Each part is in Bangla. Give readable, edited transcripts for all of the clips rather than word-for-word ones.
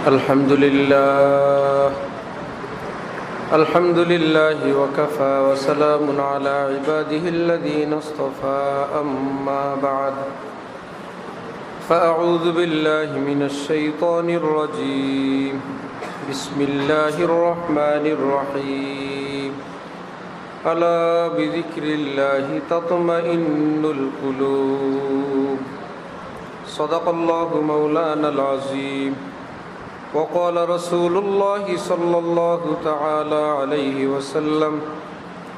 الحمد لله وكفى وسلام على عباده الذين اصطفى أما بعد فأعوذ بالله من الشيطان الرجيم بسم الله الرحمن الرحيم ألا بذكر الله تطمئن القلوب صدق الله مولانا العظيم وقال رسول الله صلى الله تعالى عليه وسلم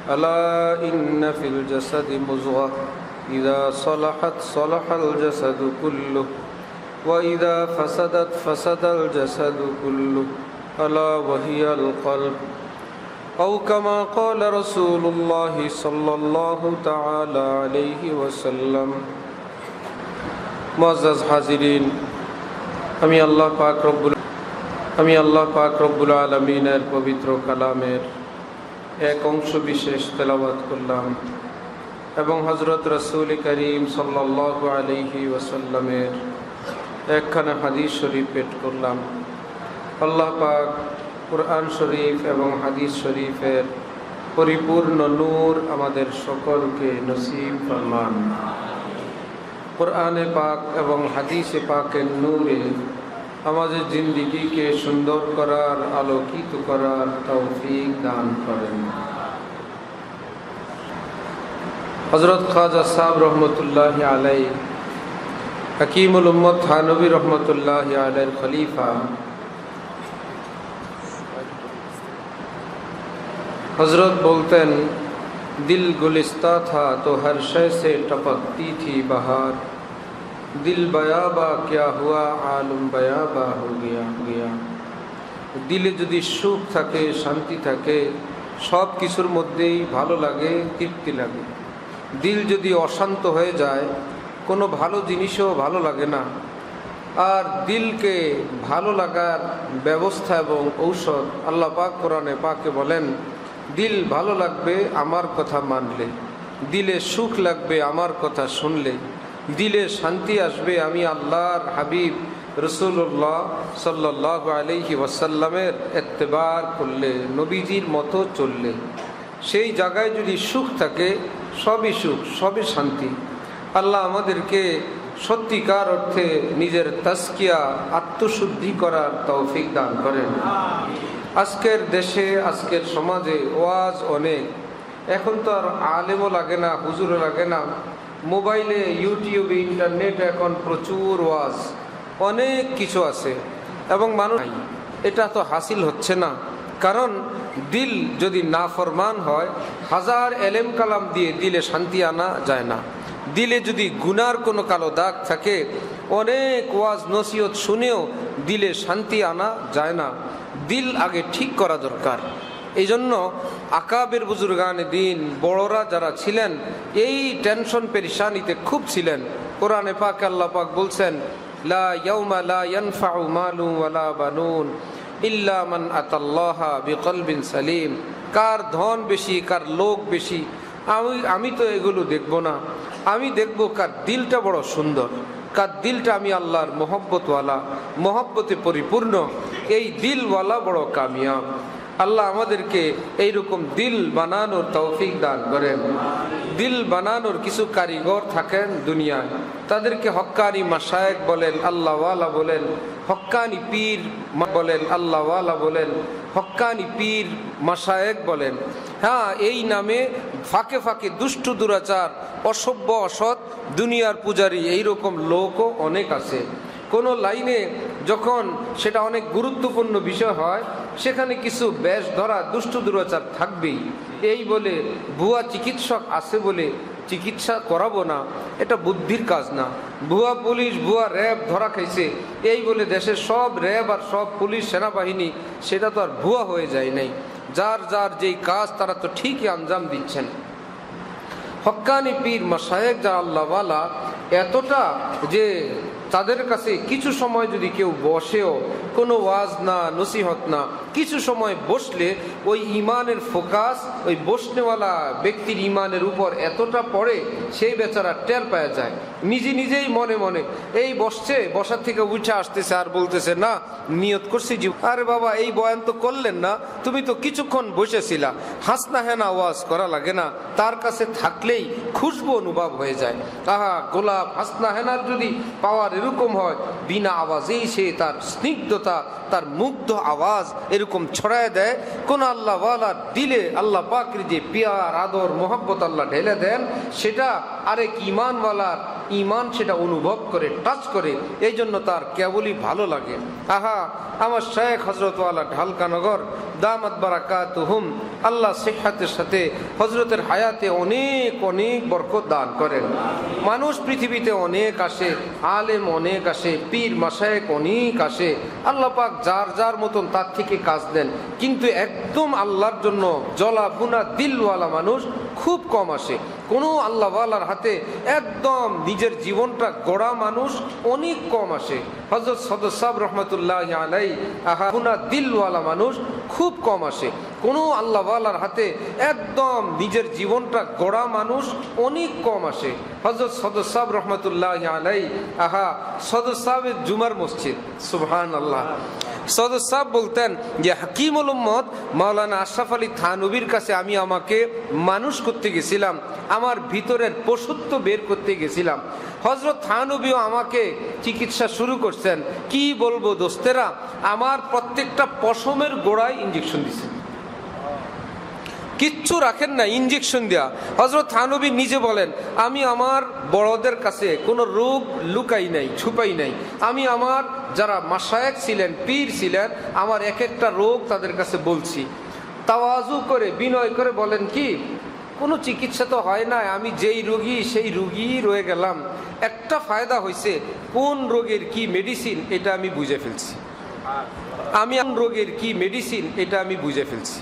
ألا إن في الجسد مضغة إذا صلحت صلح الجسد كله وإذا فسدت فسد الجسد كله ألا وهي القلب أو كما قال رسول الله صلى الله تعالى عليه وسلم মুআজ্জাজ হাজিরিন, আমি আল্লাহ পাক রব্বুল আলামিনের পবিত্র কালামের এক অংশ বিশেষ তেলাওয়াত করলাম এবং হযরত রাসূল করিম সাল্লাল্লাহু আলাইহি ওয়াসাল্লামের একখানা হাদিস শরীফ পেশ করলাম। আল্লাহ পাক কুরআন শরীফ এবং হাদিস শরীফের পরিপূর্ণ নূর আমাদের সকলকে নসিব ফরমান। কুরআনে পাক এবং হাদিসে পাকের নূরে আমাদের জিন্দেগিকে সুন্দর করার, আলোকিত করার তৌফিক দান করেন। হযরত খাজা সাহেব রহমতুল্লাহি আলাইহি, হাকিমুল উম্মত থানবী রহমতুল্লাহি আলাইহির খলিফা হযরত বলতেন, दिल गुलिस्ता था तो हर शय से टपकती थी बहार, दिल बयाबा क्या हुआ आलम बयाबा हो गया। दिले যদি সুখ থাকে, শান্তি থাকে, সব কিছুর মধ্যেই ভালো লাগে, তৃপ্তি লাগে। দিল যদি অশান্ত হয়ে যায়, কোনো ভালো জিনিসও ভালো লাগে না। আর দিলকে ভালো লাগার ব্যবস্থা এবং ঔষধ আল্লাহ পাক কোরআনে পাকে বলেন, দিল ভালো লাগবে আমার কথা মানলে, দিলে সুখ লাগবে আমার কথা শুনলে, দিলে শান্তি আসবে আমি আল্লাহর হাবিব রাসূলুল্লাহ সাল্লাল্লাহু আলাইহি ওয়াসাল্লামের ইত্তেবা করলে, নবীজির মতো চললে। সেই জায়গায় যদি সুখ থাকে, সবই সুখ, সবই শান্তি। আল্লাহ আমাদেরকে সত্যিকার অর্থে নিজের তাজকিয়া, আত্মশুদ্ধি করার তৌফিক দান করেন। আজকের দেশে, আজকের সমাজে ওয়াজ অনেক, এখন তো আর আলেমও লাগে না, হুজুরও লাগে না। মোবাইলে, ইউটিউবে, ইন্টারনেটে এখন প্রচুর ওয়াজ, অনেক কিছু আছে এবং মানুষ এটা তো হাসিল হচ্ছে না। কারণ দিল যদি নাফরমান হয়, হাজার এলেম কালাম দিয়ে দিলে শান্তি আনা যায় না। দিলে যদি গুনার কোনো কালো দাগ থাকে, অনেক ওয়াজ নসিহত শুনেও দিলে শান্তি আনা যায় না। দিল আগে ঠিক করা দরকার। এই জন্য আকাবের বুজুর্গানে দিন, বড়রা যারা ছিলেন, এই টেনশন পেরেশানিতে খুব ছিলেন। কোরআনে পাকে আল্লাহ পাক বলছেন, লা ইয়াউমা লা ইয়ানফাউ মালুন ওয়ালা বানুন ইল্লা মান আতাল্লাহা বিকলবিন সালিম। কার ধন বেশি, কার লোক বেশি, আমি তো এগুলো দেখব না। আমি দেখব কার দিলটা বড় সুন্দর, কার দিলটা আমি আল্লাহর মোহব্বতওয়ালা, মোহব্বতে পরিপূর্ণ। এই দিলওয়ালা বড় কামিয়াব। আল্লাহ আমাদেরকে এইরকম দিল বানানোর তৌফিক দান করেন। দিল বানানোর কিছু কারিগর থাকেন দুনিয়ায়, তাদেরকে হক্কানি মাশায়েখ বলেন, আল্লাহওয়ালা বলেন, হক্কানি পীর বলেন, আল্লাহওয়ালা বলেন, হক্কানি পীর মাশায়েখ বলেন। হ্যাঁ, এই নামে ফাঁকে ফাঁকে দুষ্টু দুরাচার, অসভ্য অসৎ দুনিয়ার পূজারী এইরকম লোকও অনেক আছে। কোনো লাইনে যখন সেটা অনেক গুরুত্বপূর্ণ বিষয় হয়, সেখানে কিছু বেশ ধরা দুষ্টু দুরাচার থাকবেই। এই বলে ভুয়া চিকিৎসক আছে বলে চিকিৎসা করাবো না, এটা বুদ্ধির কাজ না। ভুয়া পুলিশ, ভুয়া র্যাব ধরা খাইছে, এই বলে দেশের সব র্যাব আর সব পুলিশ সেনাবাহিনী সেটা তো আর ভুয়া হয়ে যায় নাই। যার যার যেই কাজ তারা তো ঠিকই আঞ্জাম দিচ্ছেন। হক্কানি পীর মাশায়েখ যারা আল্লাহওয়ালা, এতটা যে তাদের কাছে কিছু সময় যদি কেউ বসেও, কোনো ওয়াজ না, নসিহত না, কিছু সময় বসলে ওই ইমানের ফোকাস ওই বসনেওয়ালা ব্যক্তির ইমানের উপর এতটা পড়ে, সেই বেচারা টের পাওয়া যায়। নিজেই মনে মনে এই বসছে, বসার থেকে উঠে আসতেছে আর বলতেছে, না নিয়ত করছি যে আরে বাবা এই বয়ান তো করলেন না, তুমি তো কিছুক্ষণ বসেছিলা। হাসনা হেনা আওয়াজ করা লাগে না, তার কাছে থাকলেই খুশবু অনুভব হয়ে যায়। আহা, গোলাপ হাসনা হেনার যদি পাওয়ার এরকম হয়, বিনা আওয়াজেই সে তার স্নিগ্ধতা, তার মুগ্ধ আওয়াজ এরকম ছড়ায় দেয়। কোন আল্লাহওয়ালার দিলে আল্লাহ পাকের যে পিয়ার আদর মোহাব্বত আল্লাহ ঢেলে দেন, সেটা আরেক ইমানওয়ালার ইমান সেটা অনুভব করে, টাচ করে, এই জন্য তার কেবলই ভালো লাগে। আহা, আমার শেখ হজরতওয়ালা ঢালকানগর দামাত বারাকাতুহুম, আল্লাহ সিহহাতের সাথে হজরতের হায়াতে অনেক অনেক বরকত দান করেন। মানুষ পৃথিবীতে অনেক আসে, আলেম অনেক আসে, পীর মাশায়েখ অনেক আসে, আল্লাহ পাক যার যার মতন তার থেকে কাজ দেন, কিন্তু একদম আল্লাহর জন্য জলা বুনা দিলওয়ালা মানুষ খুব কম আসে। কোনো আল্লাহওয়ালার হাতে একদম নিজের জীবনটা গড়া মানুষ অনেক কম আসে। হযরত সদর সাহেব রহমতুল্লাহি আলাইহি আহা বুনা দিলওয়ালা মানুষ খুব কম আসে। কোনো আল্লাহওয়ালার হাতে একদম নিজের জীবনটা গড়া মানুষ অনেক কম আসে। হযরত সদর সাহেব রহমতুল্লাহি আলাইহি আহা সদর সাহেবের জুমার মসজিদ, সুবহানাল্লাহ। সদর সাহেব বলতেন যে হাকিমুল উম্মত মাওলানা আশরাফ আলী থানভীর কাছে আমি আমাকে মানুষ করতে গেছিলাম, আমার ভিতরের পশুত্ব বের করতে গেছিলাম। হযরত থানভীও আমাকে চিকিৎসা শুরু করছেন। কি বলবো দোস্তেরা, আমার প্রত্যেকটা পশমের গোড়ায় ইঞ্জেকশন দিছে, কিচ্ছু রাখেন না, ইঞ্জেকশন দেয়া। হযরত থানভী নিজে বলেন, আমি আমার বড়দের কাছে কোনো রোগ লুকাই নাই, ছুপাই নাই। আমি আমার যারা মাশায়েখ ছিলেন, পীর ছিলেন, আমার এক একটা রোগ তাদের কাছে বলছি। তাওয়াজু করে, বিনয় করে বলেন কি, কোনো চিকিৎসা তো হয় না, আমি যেই রোগী সেই রোগী রয়ে গেলাম। একটা ফায়দা হয়েছে, কোন রোগের কি মেডিসিন এটা আমি বুঝে ফেলছি। আমি রোগের কি মেডিসিন এটা আমি বুঝে ফেলছি।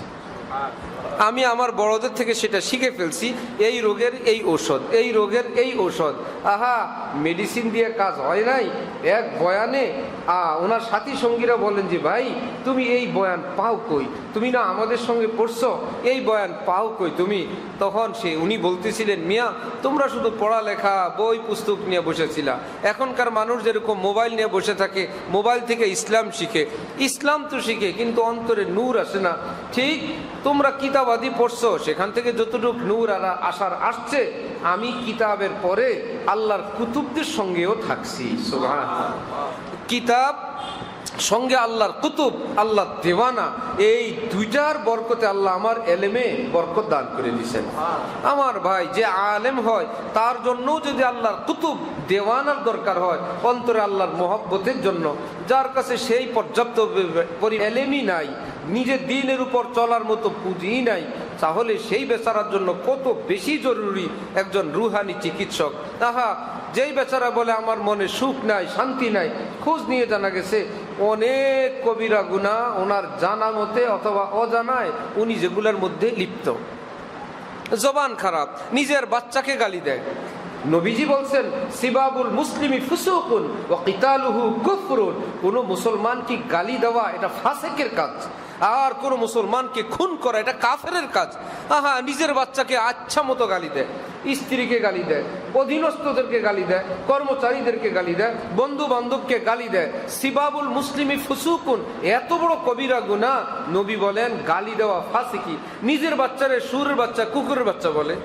আমি আমার বড়দের থেকে সেটা শিখে ফেলছি, এই রোগের এই ঔষধ, এই রোগের এই ঔষধ। আহা, মেডিসিন দিয়ে কাজ হয় নাই। এক বয়ানে ওনার সাথী সঙ্গীরা বলেন যে ভাই তুমি এই বয়ান পাও কই, তুমি না আমাদের সঙ্গে পড়ছো, এই বয়ান পাও কই তুমি? তখন উনি বলতেছিলেন, মিয়া তোমরা শুধু পড়ালেখা বই পুস্তক নিয়ে বসেছিলা, এখনকার মানুষ যেরকম মোবাইল নিয়ে বসে থাকে, মোবাইল থেকে ইসলাম শিখে। ইসলাম তো শিখে কিন্তু অন্তরে নূর আসে না। ঠিক তোমরা কিতাবাদি পড়ছো, সেখান থেকে যতটুকু নূর আসছে, আমি কিতাবের পরে আল্লাহর কুতুবদের সঙ্গেও থাকছি। সুবহানাল্লাহ। কিতাব সঙ্গে আল্লাহর কুতুব, আল্লাহর দেওয়ানা, এই দুইটার বরকতে আল্লাহ আমার এলেমে বরকত দান করে দিয়েছেন। আমার ভাই, যে আলেম হয় তার জন্য যদি আল্লাহর কুতুব দেওয়ানার দরকার হয়, অন্তরে আল্লাহর মহব্বতের জন্য, যার কাছে সেই পর্যাপ্ত এলেমই নাই, নিজের দিনের উপর চলার মতো পুঁজি নাই, তাহলে সেই বেচারার জন্য কত বেশি জরুরি একজন রুহানি চিকিৎসক। তাহা যেই বেচারা বলে আমার মনে সুখ নাই, শান্তি নাই, খোঁজ নিয়ে জানা গেছে অনেক কবিরা গুনাহ ওনার জানা মতে অথবা অজানায় উনি যেগুলোর মধ্যে লিপ্ত। জবান খারাপ, নিজের বাচ্চাকে গালি দেয়। নবীজি বলছেন, সিবাবুল মুসলিমি ফুসুকুন ওয়া কিতালুহু কুফরুন। কোনো মুসলমানকে গালি দেওয়া এটা ফাসেকের কাজ, আর কোন মুসলমানকে খুন করা এটা কাফেরের কাজ। আহা, নিজের বাচ্চাকে আচ্ছা মতো গালি দেয়, স্ত্রীকে গালি দেয়, অধীনস্থদেরকে গালি দেয়, কর্মচারীদেরকে গালি দেয়, বন্ধু বান্ধবকে গালি দেয়। সিবাবুল মুসলিমি ফুসুকুন, এত বড় কবিরা গুনাহ। নবী বলেন গালি দেওয়া ফাসিকি। নিজের বাচ্চারে সুরের বাচ্চা, কুকুরের বাচ্চা বলে।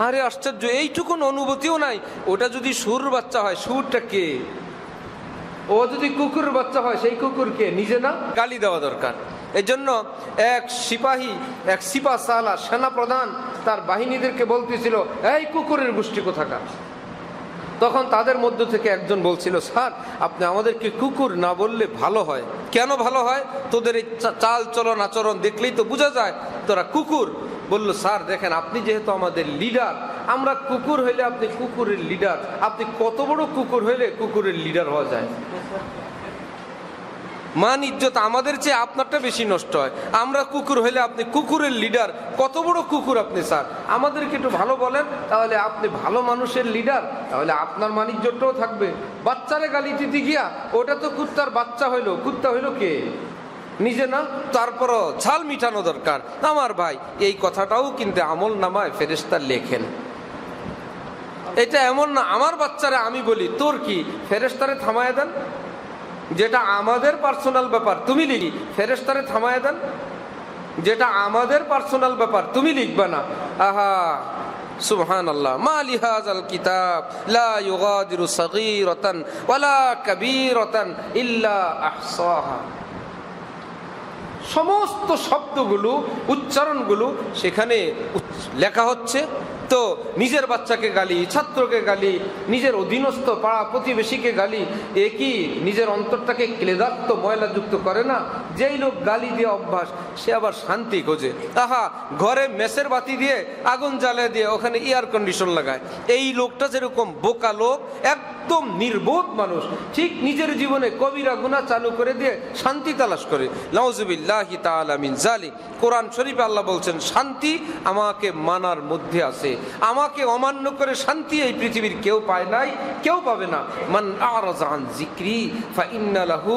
আরে আশ্চর্য, এইটুকুন অনুভূতিও নাই। ওটা যদি সুরের বাচ্চা হয়, সুরটা কে? ও যদি কুকুরের বাচ্চা হয়, সেই কুকুরকে নিজে না গালি দেওয়া দরকার। এই জন্য এক সিপাহী, এক সিপা সালা সেনা প্রধান তার বাহিনীদেরকে বলতেছিল, এই কুকুরের গোষ্ঠী কোথাকার। তখন তাদের মধ্য থেকে একজন বলছিল, স্যার আপনি আমাদেরকে কুকুর না বললে ভালো হয়। কেন ভালো হয়? তোদের এই চাল চলন আচরণ দেখলেই তো বোঝা যায় তোরা কুকুর। বলল, স্যার দেখেন আপনি যেহেতু আমাদের লিডার, আমরা কুকুর হইলে আপনি কুকুরের লিডার, আপনি কত বড় কুকুর হইলে কুকুরের লিডার হওয়া যায়? মান ইজ্জত আমাদের চেয়ে আপনারটা বেশি নষ্ট হয়। আমরা কুকুর হইলে আপনি কুকুরের লিডার, কত বড় কুকুর আপনি স্যার, আমাদেরকে একটু ভালো বলেন, তাহলে আপনি ভালো মানুষের লিডার, তাহলে আপনার মান ইজ্জতটাও থাকবে। বাচ্চারে গালি দিতে গিয়া, ওটা তো কুত্তার বাচ্চা হইলো, কুত্তা হইলো কে? নিজে না, তারপরও ঝাল মিটানো দরকার। আমার ভাই, এই কথাটাও কিন্তু আমল নামায় ফেরেশতা লেখেন। এটা এমন না আমার বাচ্চারা আমি বলি তোর কি, ফেরেশতারে থামায় দেন। যেটা আমাদের পার্সোনাল ব্যাপার তুমি লিখি, ফেরেশতারে থামায় দেন। যেটা আমাদের পার্সোনাল ব্যাপার তুমি লিখবে না। আহা সুবহানাল্লাহ, মা লিহাযাল কিতাব লা ইউগাদিরু সাগীরাতান ওয়ালা কাবীরাতান ইল্লা আহসাহা। সমস্ত শব্দগুলো, উচ্চারণগুলো সেখানে লেখা হচ্ছে। তো নিজের বাচ্চাকে গালি, ছাত্রকে গালি, নিজের অধীনস্থ পাড়া প্রতিবেশীকে গালি, এ কি নিজের অন্তরটাকে ক্লেদাক্ত ময়লাযুক্ত করে না? যেই লোক গালি দিয়ে অভ্যাস, সে আবার শান্তি খোঁজে। আহা, ঘরে মেসের বাতি দিয়ে আগুন জ্বালিয়ে দিয়ে ওখানে এয়ার কন্ডিশন লাগায়। এই লোকটা যেরকম বোকা লোক, একদম নির্বোধ মানুষ, ঠিক নিজের জীবনে কবিরা গুনাহ চালু করে দিয়ে শান্তি তালাশ করে। নাউযুবিল্লাহি তাআলা মিন যালিক। কোরআন শরীফে আল্লাহ বলছেন শান্তি আমাকে মানার মধ্যে আছে। আমাকে অমান্য করে শান্তি এই পৃথিবীর কেউ পায় নাই, কেউ পাবে না। মান আরাযা আন যিকরি ফাইন্না লাহু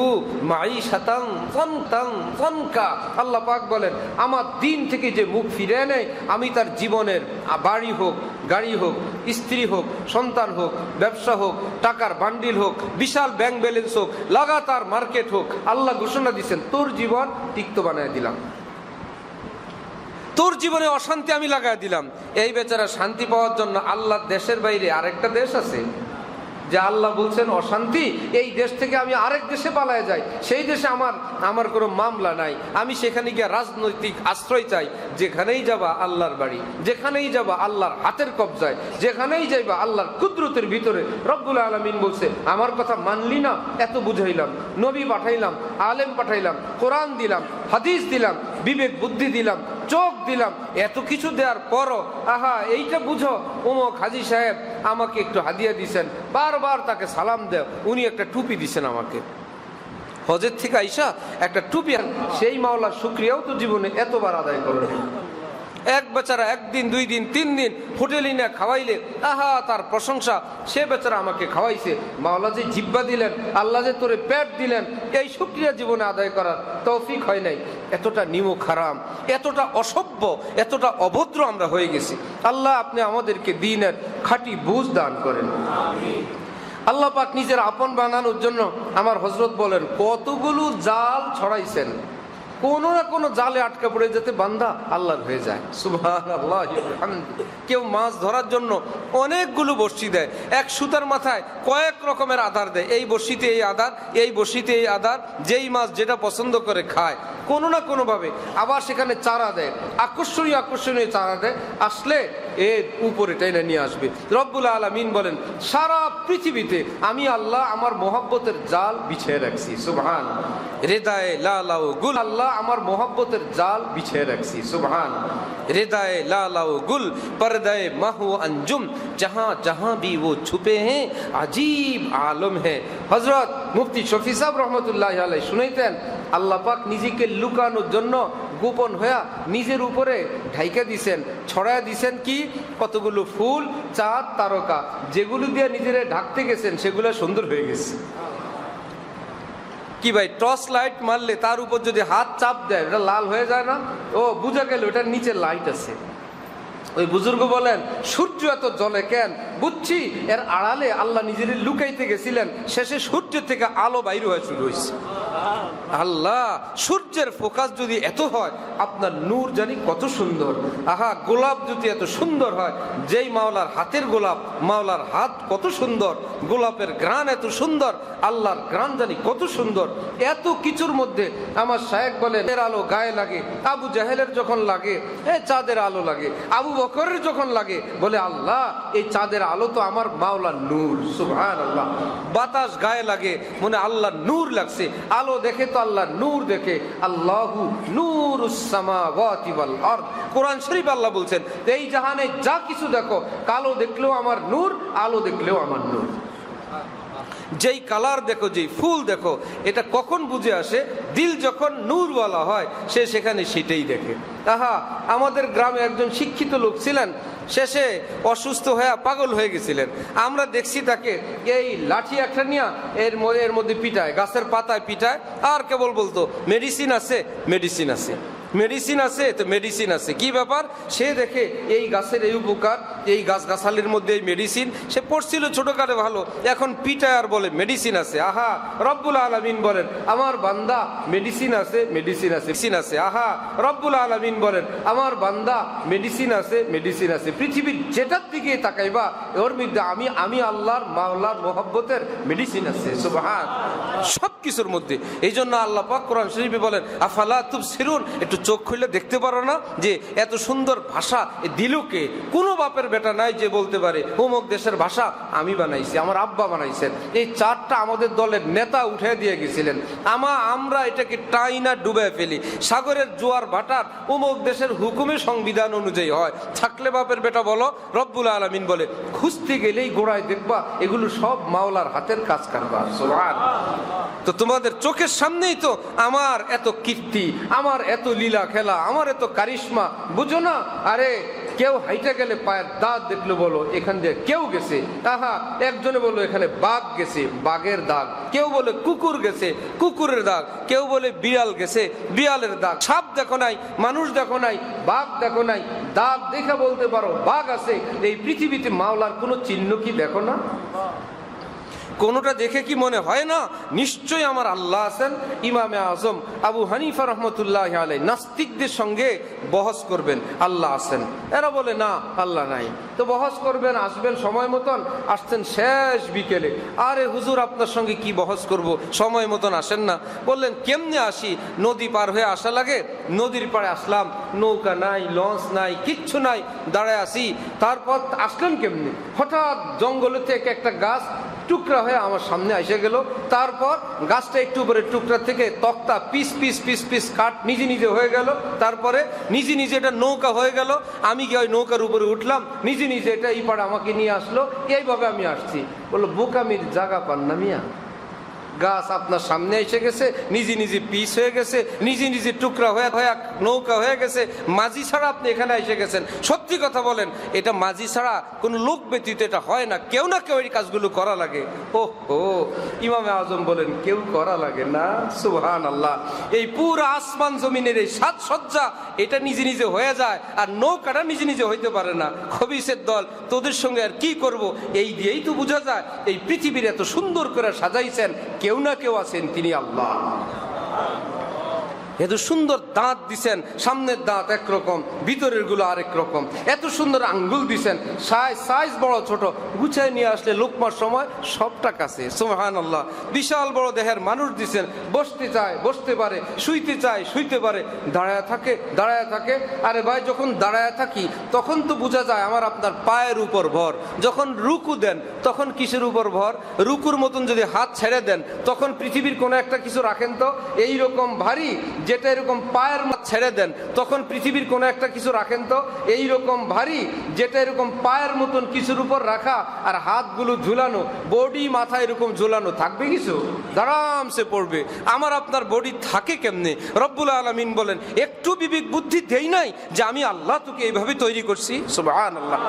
মাঈশাতান যানকান যানকা। আল্লাহ পাক বলেন আমার দিন থেকে যে মুখ ফিরিয়ে নেয়, আমি তার জীবনের বাড়ি হোক, গাড়ি হোক, স্ত্রী হোক, সন্তান হোক, ব্যবসা হোক, টাকার বান্ডিল হোক, বিশাল ব্যাংক ব্যালেন্স হোক, লাগাতার মার্কেট হোক, আল্লাহ ঘোষণা দিচ্ছেন তোর জীবন তিক্ত বানায় দিলাম, তোর জীবনে অশান্তি আমি লাগাই দিলাম। এই বেচারা শান্তি পাওয়ার জন্য আল্লাহর দেশের বাইরে আরেকটা দেশ আছে যে আল্লাহ বলছেন অশান্তি, এই দেশ থেকে আমি আরেক দেশে পালায় যাই, সেই দেশে আমার কোনো মামলা নাই, আমি সেখানে গিয়ে রাজনৈতিক আশ্রয় চাই। যেখানেই যাবা আল্লাহর বাড়ি, যেখানেই যাবা আল্লাহর হাতের কবজায়, যেখানেই যাইবা আল্লাহর কুদরতের ভিতরে। রব্বুল আলামিন বলছে আমার কথা মানলি না, এত বুঝাইলাম, নবী পাঠাইলাম, আলেম পাঠাইলাম, কোরআন দিলাম, হাদিস দিলাম, বিবেক বুদ্ধি দিলাম, চোখ দিলাম, এত কিছু দেওয়ার পরও আহা এইটা বুঝো অমুক হাজী সাহেব আমাকে একটু হাদিয়া দিছেন, বারবার তাকে সালাম দেও, উনি একটা টুপি দিছেন আমাকে, হজের থেকে আইসা একটা টুপি, সেই মাওলার শুকরিয়াও তো জীবনে এতবার আদায় করে। এক বেচারা একদিন, দুই দিন, তিন দিন হোটেলে না খাওয়াইলে আহা তার প্রশংসা, সে বেচারা আমাকে খাওয়াইছে, মাওলা যে জিব্বা দিলেন, আল্লাহ যে তোরে পেট দিলেন, এই শুকরিয়া জীবনে আদায় করার তৌফিক হয় নাই। এতটা নিমক হারাম, এতটা অসভ্য, এতটা অভদ্র আমরা হয়ে গেছি। আল্লাহ আপনি আমাদেরকে দ্বীনের খাঁটি বুঝ দান করেন। আল্লাহ পাক নিজের আপন বানানোর জন্য আমার হযরত বলেন কতগুলো জাল ছড়াইছেন, কোনো না কোনো জালে আটকা পড়ে যেতে বান্দা আল্লাহর হয়ে যায়। সুবহানাল্লাহ। কেউ মাছ ধরার জন্য অনেকগুলো বড়শি দেয়, এক সুতার মাথায় কয়েক রকমের আধার দেয়, এই বড়শিতে এই আধার, এই বড়শিতে এই আধার, যেই মাছ যেটা পছন্দ করে খায় কোনো না কোনোভাবে। আবার সেখানে চারা দেয়, আকর্ষণীয় আকর্ষণীয় চারা দেয়, আসলে এর উপরে টেনে নিয়ে আসবে। রব্বুল আলামিন বলেন সারা পৃথিবীতে আমি আল্লাহ আমার মোহাব্বতের জাল বিছিয়ে রাখছি। সুবহান। হৃদয়ে লালাও গুল, আল্লাহ আমার মোহাব্বতের জাল বিছিয়ে রাখছি। সুবহান। হৃদয়ে লালাও গুল পর্দায়ে মাহু अंजुम जहां जहां भी वो छुपे हैं अजीब आलम है। হযরত মুফতি শফি সাহেব রহমতুল্লাহ আলাইহি শুনাইতেন আল্লাহ পাক নিজেকে লুকানোর জন্য গোপন হয়ে নিজের উপরে ঢাইকা দিছেন, ছড়ায় দিছেন কি কতগুলো ফুল, চাঁদ, তারকা, যেগুলো দিয়ে নিজেরা ঢাকতে গেছেন সেগুলো সুন্দর হয়ে গেছে। কি ভাই, টর্চ লাইট মারলে তার উপর যদি হাত চাপ দেয় এটা লাল হয়ে যায় না? ও বুঝা গেল এটার নিচে লাইট আছে। ওই বুজুর্গ বলেন সূর্য এত জ্বলে কেন? বুঝছি এর আড়ালে আল্লাহ নিজের লুকাইতে গেছিলেন, শেষে সূর্য থেকে আলো বাইর হয়ে শুরু হয়েছে। আল্লাহ, সূর্যের ফোকাস যদি এত হয় আপনার নূর জানি কত সুন্দর। আহা, গোলাপ যদি এত সুন্দর হয়, যেই মাওলার হাতের গোলাপ, মাওলার হাত কত সুন্দর, গোলাপের ঘ্রাণ এত সুন্দর, আল্লাহর ঘ্রাণ জানি কত সুন্দর। এত কিছুর মধ্যে আমার শায়েখ বলেন এর আলো গায়ে লাগে, আবু জাহেলের যখন লাগে চাঁদের আলো লাগে, আবু বকরের যখন লাগে বলে আল্লাহ এই চাঁদের আলো তো আমার মাওলার নূর। সুবহানাল্লাহ। বাতাস গায়ে লাগে মনে আল্লাহর নূর লাগছে, আলো দেখে তো আল্লাহর নূর দেখে। আল্লাহু নূরুস সামাওয়াতি ওয়াল আরদ। কোরআন শরীফ আল্লাহ বলছেন এই জাহানে যা কিছু দেখো, কালো দেখলেও আমার নূর, আলো দেখলেও আমার নূর। যেই কালার দেখো, যেই ফুল দেখো, এটা কখন বুঝে আসে? দিল যখন নূরওয়ালা হয় সে সেখানে সেটাই দেখে। আহা, আমাদের গ্রামে একজন শিক্ষিত লোক ছিলেন, শেষে অসুস্থ হয়ে পাগল হয়ে গেছিলেন। আমরা দেখছি তাকে এই লাঠি একটা নিয়ে এর মধ্যে পিটায়, গাছের পাতায় পিটায়, আর কেবল বলতো মেডিসিন আছে, মেডিসিন আছে, মেডিসিন আছে, তো মেডিসিন আছে। কি ব্যাপার? সে দেখে এই গাছের এই উপকার, এই গাছগাছালির মধ্যে এই মেডিসিন, সে পড়ছিল ছোটখাটো ভালো, এখন পিটায় আর বলে মেডিসিন আছে। আহা, রব্বুল আলামিন বলেন আমার বান্দা মেডিসিন আছে, মেডিসিন আছে, মেডিসিন আছে। আহা, রব্বুল আলামিন বলেন আমার বান্দা মেডিসিন আছে, মেডিসিন আছে। পৃথিবীর যেটার দিকে তাকাইবা ওর মধ্যে আমি আল্লাহর মাওলার মোহাব্বতের মেডিসিন আছে। সুবহান, সব কিছুর মধ্যে। এই জন্য আল্লাহ পাক কোরআন শরীফে বলেন আফালা তুবসিরুন, একটু চোখ খুলে দেখতে পারো না যে এত সুন্দর ভাষা দিলুকে কোনো বাপের বেটা নাই যে বলতে পারে অমুক দেশের ভাষা আমি বানাইছি, আমার আব্বা বানাইছেন। এই চারটা আমাদের দলের নেতা উঠে দিয়ে গেছিলেন। আমরা এটাকে টাইনা ডুবে ফেলি। সাগরের জোয়ার ভাটার অমুক দেশের হুকুমে সংবিধান অনুযায়ী হয়, থাকলে বাপের বেটা বলো। রব্বুল আলামিন বলে খুঁজতে গেলেই গোড়ায় দেখবা এগুলো সব মাওলার হাতের কাজ কারবার। সুবহান। তো তোমাদের চোখের সামনেই তো আমার এত কীর্তি, আমার এত লীলা খেলা, আমার এত কারিশমা, বুঝো না? আরে কেউ হাইটে গেলে পায়ের দাঁত দেখলো বলো এখান দিয়ে কেউ গেছে। আহা, একজনে বললো এখানে বাঘ গেছে, বাঘের দাগ। কেউ বলে কুকুর গেছে, কুকুরের দাগ। কেউ বলে বিড়াল গেছে, বিড়ালের দাগ। সাপ দেখো নাই, মানুষ দেখো নাই, বাঘ দেখো নাই, দাগ দেখে বলতে পারো বাঘ আছে। এই পৃথিবীতে মাওলার কোনো চিহ্ন কি দেখো না? কোনোটা দেখে কি মনে হয় না নিশ্চয়ই আমার আল্লাহ আছেন? ইমামে আজম আবু হানিফা রহমতুল্লাহ আলাইহি নাস্তিকদের সঙ্গে বহস করবেন, আল্লাহ আছেন। এরা বলে না, আল্লাহ নাই। তো বহস করবেন, আসবেন সময় মতন। আসছেন শেষ বিকেলে, আরে হুজুর আপনার সঙ্গে কি বহস করব, সময় মতন আসেন না। বললেন কেমনে আসি? নদী পার হয়ে আসা লাগে। নদীর পাড়ে আসলাম, নৌকা নাই, লঞ্চ নাই, কিচ্ছু নাই, দাঁড়ায় আসি। তারপর আসলেন কেমনি? হঠাৎ জঙ্গলের থেকে একটা গাছ টুকরা হয়ে আমার সামনে এসে গেল। তারপর গাছটা একটু উপরে টুকরা থেকে তক্তা পিস পিস পিস পিস কাঠ নিজে নিজে হয়ে গেল। তারপরে নিজে নিজে এটা নৌকা হয়ে গেল। আমি গিয়ে ওই নৌকার উপরে উঠলাম, নিজে নিজে এটা এই পাড়ে আমাকে নিয়ে আসলো। এইভাবে আমি আসছি। বললো বোকামির জায়গা পান না মিয়া, গাছ আপনার সামনে এসে গেছে, নিজে নিজে পিস হয়ে গেছে, নিজে নিজে টুকরা হয়ে নৌকা হয়ে গেছে। মাঝি ছাড়া আপনি এখানে এসে গেছেন। সত্যি কথা বলেন, এটা মাঝি ছাড়া কোনো লোক ব্যতীত এটা হয় না। কেউ না কেউ এই কাজগুলো করা লাগে। ও ইমামে আজম বলেন কেউ করা লাগে না। সুবহান আল্লাহ। এই পুরো আসমান জমিনের এই সাজসজ্জা এটা নিজে নিজে হয়ে যায়, আর নৌকাটা নিজে নিজে হইতে পারে না। খবিসের দল তোদের সঙ্গে আর কি করব? এই দিয়েই তো বোঝা যায় এই পৃথিবীর এত সুন্দর করে সাজাইছেন কেউ না কেউ আছেন, তিনি আল্লাহ। এত সুন্দর দাঁত দিছেন, সামনের দাঁত একরকম, ভিতরের গুলো আরেক রকম। এত সুন্দর আঙ্গুল দিছেন, সাইজ বড় ছোট, গুছায় নিয়ে আসলে লোকমার সময় সবটা কাছে। সুবহানাল্লাহ। বিশাল বড় দেহের মানুষ দিছেন, বসতে চায় বসতে পারে, শুইতে চায় শুইতে পারে, দাঁড়ায় থাকে দাঁড়ায় থাকে। আরে ভাই, যখন দাঁড়ায় থাকি তখন তো বোঝা যায় আমার আপনার পায়ের উপর ভর। যখন রুকু দেন তখন কিসের উপর ভর? রুকুর মতন যদি হাত ছেড়ে দেন তখন পৃথিবীর কোনো একটা কিছু রাখেন তো এইরকম ভারী, যেটা এরকম পায়ের ছেড়ে দেন তখন পৃথিবীর কোনো একটা কিছু রাখেন তো এইরকম ভারী, যেটা এরকম পায়ের মতন কিছুর উপর রাখা, আর হাতগুলো ঝুলানো, বডি মাথা এরকম ঝুলানো, থাকবে কিছু? আরামসে পড়বে। আমার আপনার বডি থাকে কেমনে? রব্বুল আলামিন বলেন একটু বিবেক বুদ্ধি দেই নাই যে আমি আল্লাহ তোকে এইভাবে তৈরি করছি? সুবহানাল্লাহ।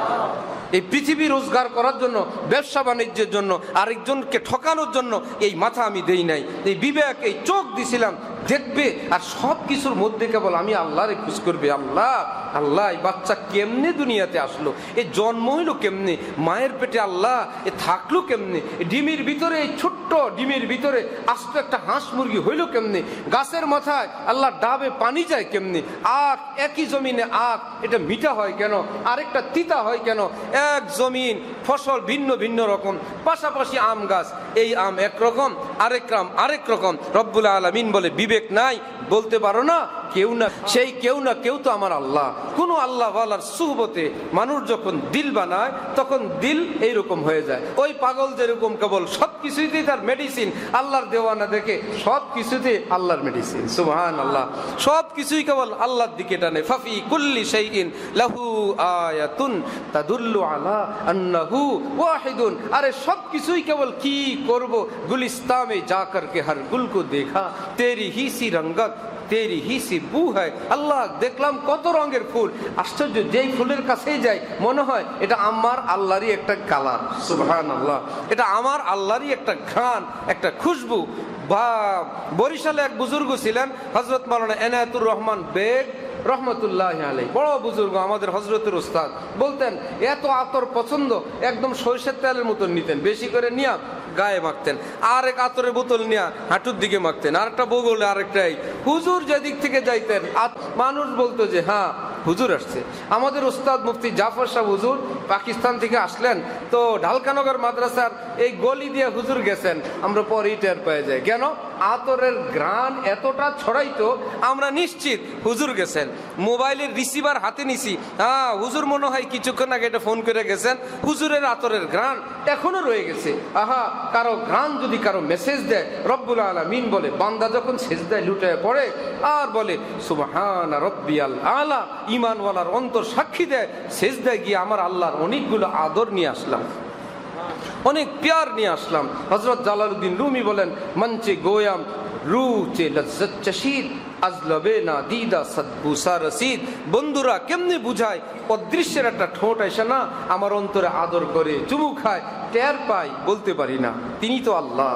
এই পৃথিবী রোজগার করার জন্য, ব্যবসা বাণিজ্যের জন্য, আরেকজনকে ঠকানোর জন্য এই মাথা আমি দেই নাই, এই বিবেক, এই চোখ দিছিলাম দেখবে। আর সব কিছুর মধ্যে কেবল আমি আল্লাহরে খুশ করবে। আল্লাহ আল্লাহ, এই বাচ্চা কেমনে দুনিয়াতে আসলো, এ জন্ম হইলো কেমনে, মায়ের পেটে আল্লাহ এ থাকলো কেমনে, ডিমের ভিতরে, এই ছোট্ট ডিমের ভিতরে আস্ত একটা হাঁস মুরগি হইলো কেমনে, গাছের মাথায় আল্লাহ ডাবে পানি যায় কেমনে, আখ একই জমিনে আখ এটা মিঠা হয় কেন, আরেকটা তিতা হয় কেন, এক জমিন ফসল ভিন্ন ভিন্ন রকম, পাশাপাশি আম গাছ, এই আম একরকম, আরেক আম আরেক রকম। রব্বুল আলামিন বলে বিবেক নাই, বলতে পারো না কেউ না, সেই কেউ না কেউ তো আমার আল্লাহ। কোন আল্লাহ ওয়ালার সুহবতে মানুষ যখন দিল বানায় তখন দিল এইরকম হয়ে যায়। ওই পাগল যেরকম কেবল সব কিছুতেই তার মেডিসিন, আল্লাহর দেওয়ানা দেখে সব কিছুতে আল্লাহর মেডিসিন। সুবহান আল্লাহ। সব কিছুই কেবল আল্লাহর দিকে টানে। ফাফি কুল্লি শাইইন লাহু আয়াতুন তাদুল্লু আলা আন্নাহু ওয়াহিদুন। আরে সব কিছুই কেবল কি করব, গুলিস্তান মে যাकर के हर गुल को देखा तेरी ही सी रंगत তেরি হি সি বু হয়। আল্লাহ দেখলাম কত রঙের ফুল, আশ্চর্য, যেই ফুলের কাছেই যাই মনে হয় এটা আমার আল্লাহরই একটা কালার। সুবহানাল্লাহ, এটা আমার আল্লাহরই একটা ঘ্রাণ, একটা খুশবু। বা বরিশালে এক বুজুর্গ ছিলেন হযরত মাওলানা এনায়েতুর রহমান বেগ রহমতুল্লাহ আলাইহি, বড় বুজুর্গ, আমাদের হযরতের উস্তাদ। বলতেন এত আতর পছন্দ, একদম সরিষার তেলের মতন নিতেন, বেশি করে নিয়ে গায়ে মাখতেন, আর এক আতরের বোতল নিয়ে হাঁটুর দিকে মাখতেন, আর একটা বগলে আরেকটাই। হুজুর যেদিক থেকে যাইতেন মানুষ বলতো যে হ্যাঁ হুজুর আসছে। আমাদের উস্তাদ মুফতি জাফর সাহেব হুজুর পাকিস্তান থেকে আসলেন, তো ঢালকানগর মাদ্রাসার এই গলি দিয়ে হুজুর গেছেন, আমরা পরেই টের পেয়ে যাই। কেন? আতরের ঘ্রাণ এতটা ছড়াইতো, আমরা নিশ্চিত হুজুর গেছেন। মোবাইলের রিসিভার হাতে নিছি, হ্যাঁ হুজুর মনে হয় কিছুক্ষণ আগে এটা ফোন করে গেছেন। হুজুরের আতরের ঘ্রাণ এখনো রয়ে গেছে। আহা, কারো ঘ্রাণ যদি কারো মেসেজ দেয়, রব্বুল আলামিন বলে বান্দা যখন সেজদায় লুটায় পড়ে আর বলে সুবহানা রব্বিয়াল আলা, ঈমানওয়ালার অন্তর সাক্ষী দেয় সেজদায় গিয়ে আমার আল্লাহর অনেকগুলো আদর নিয়ে আসলাম, অনেক প্যার নিয়ে আসলাম। হযরত জালালউদ্দিন রুমি বলেন মঞ্চে গোয়াম রু চে লজ্জত চশিদ আজলবে না দিদা সদবুসা রসিদ। বন্ধুরা কেমনে বুঝায় অদৃশ্যের একটা ঠোঁট এসে না আমার অন্তরে আদর করে চুমু খায়, টের পাই, বলতে পারি না, তিনি তো আল্লাহ।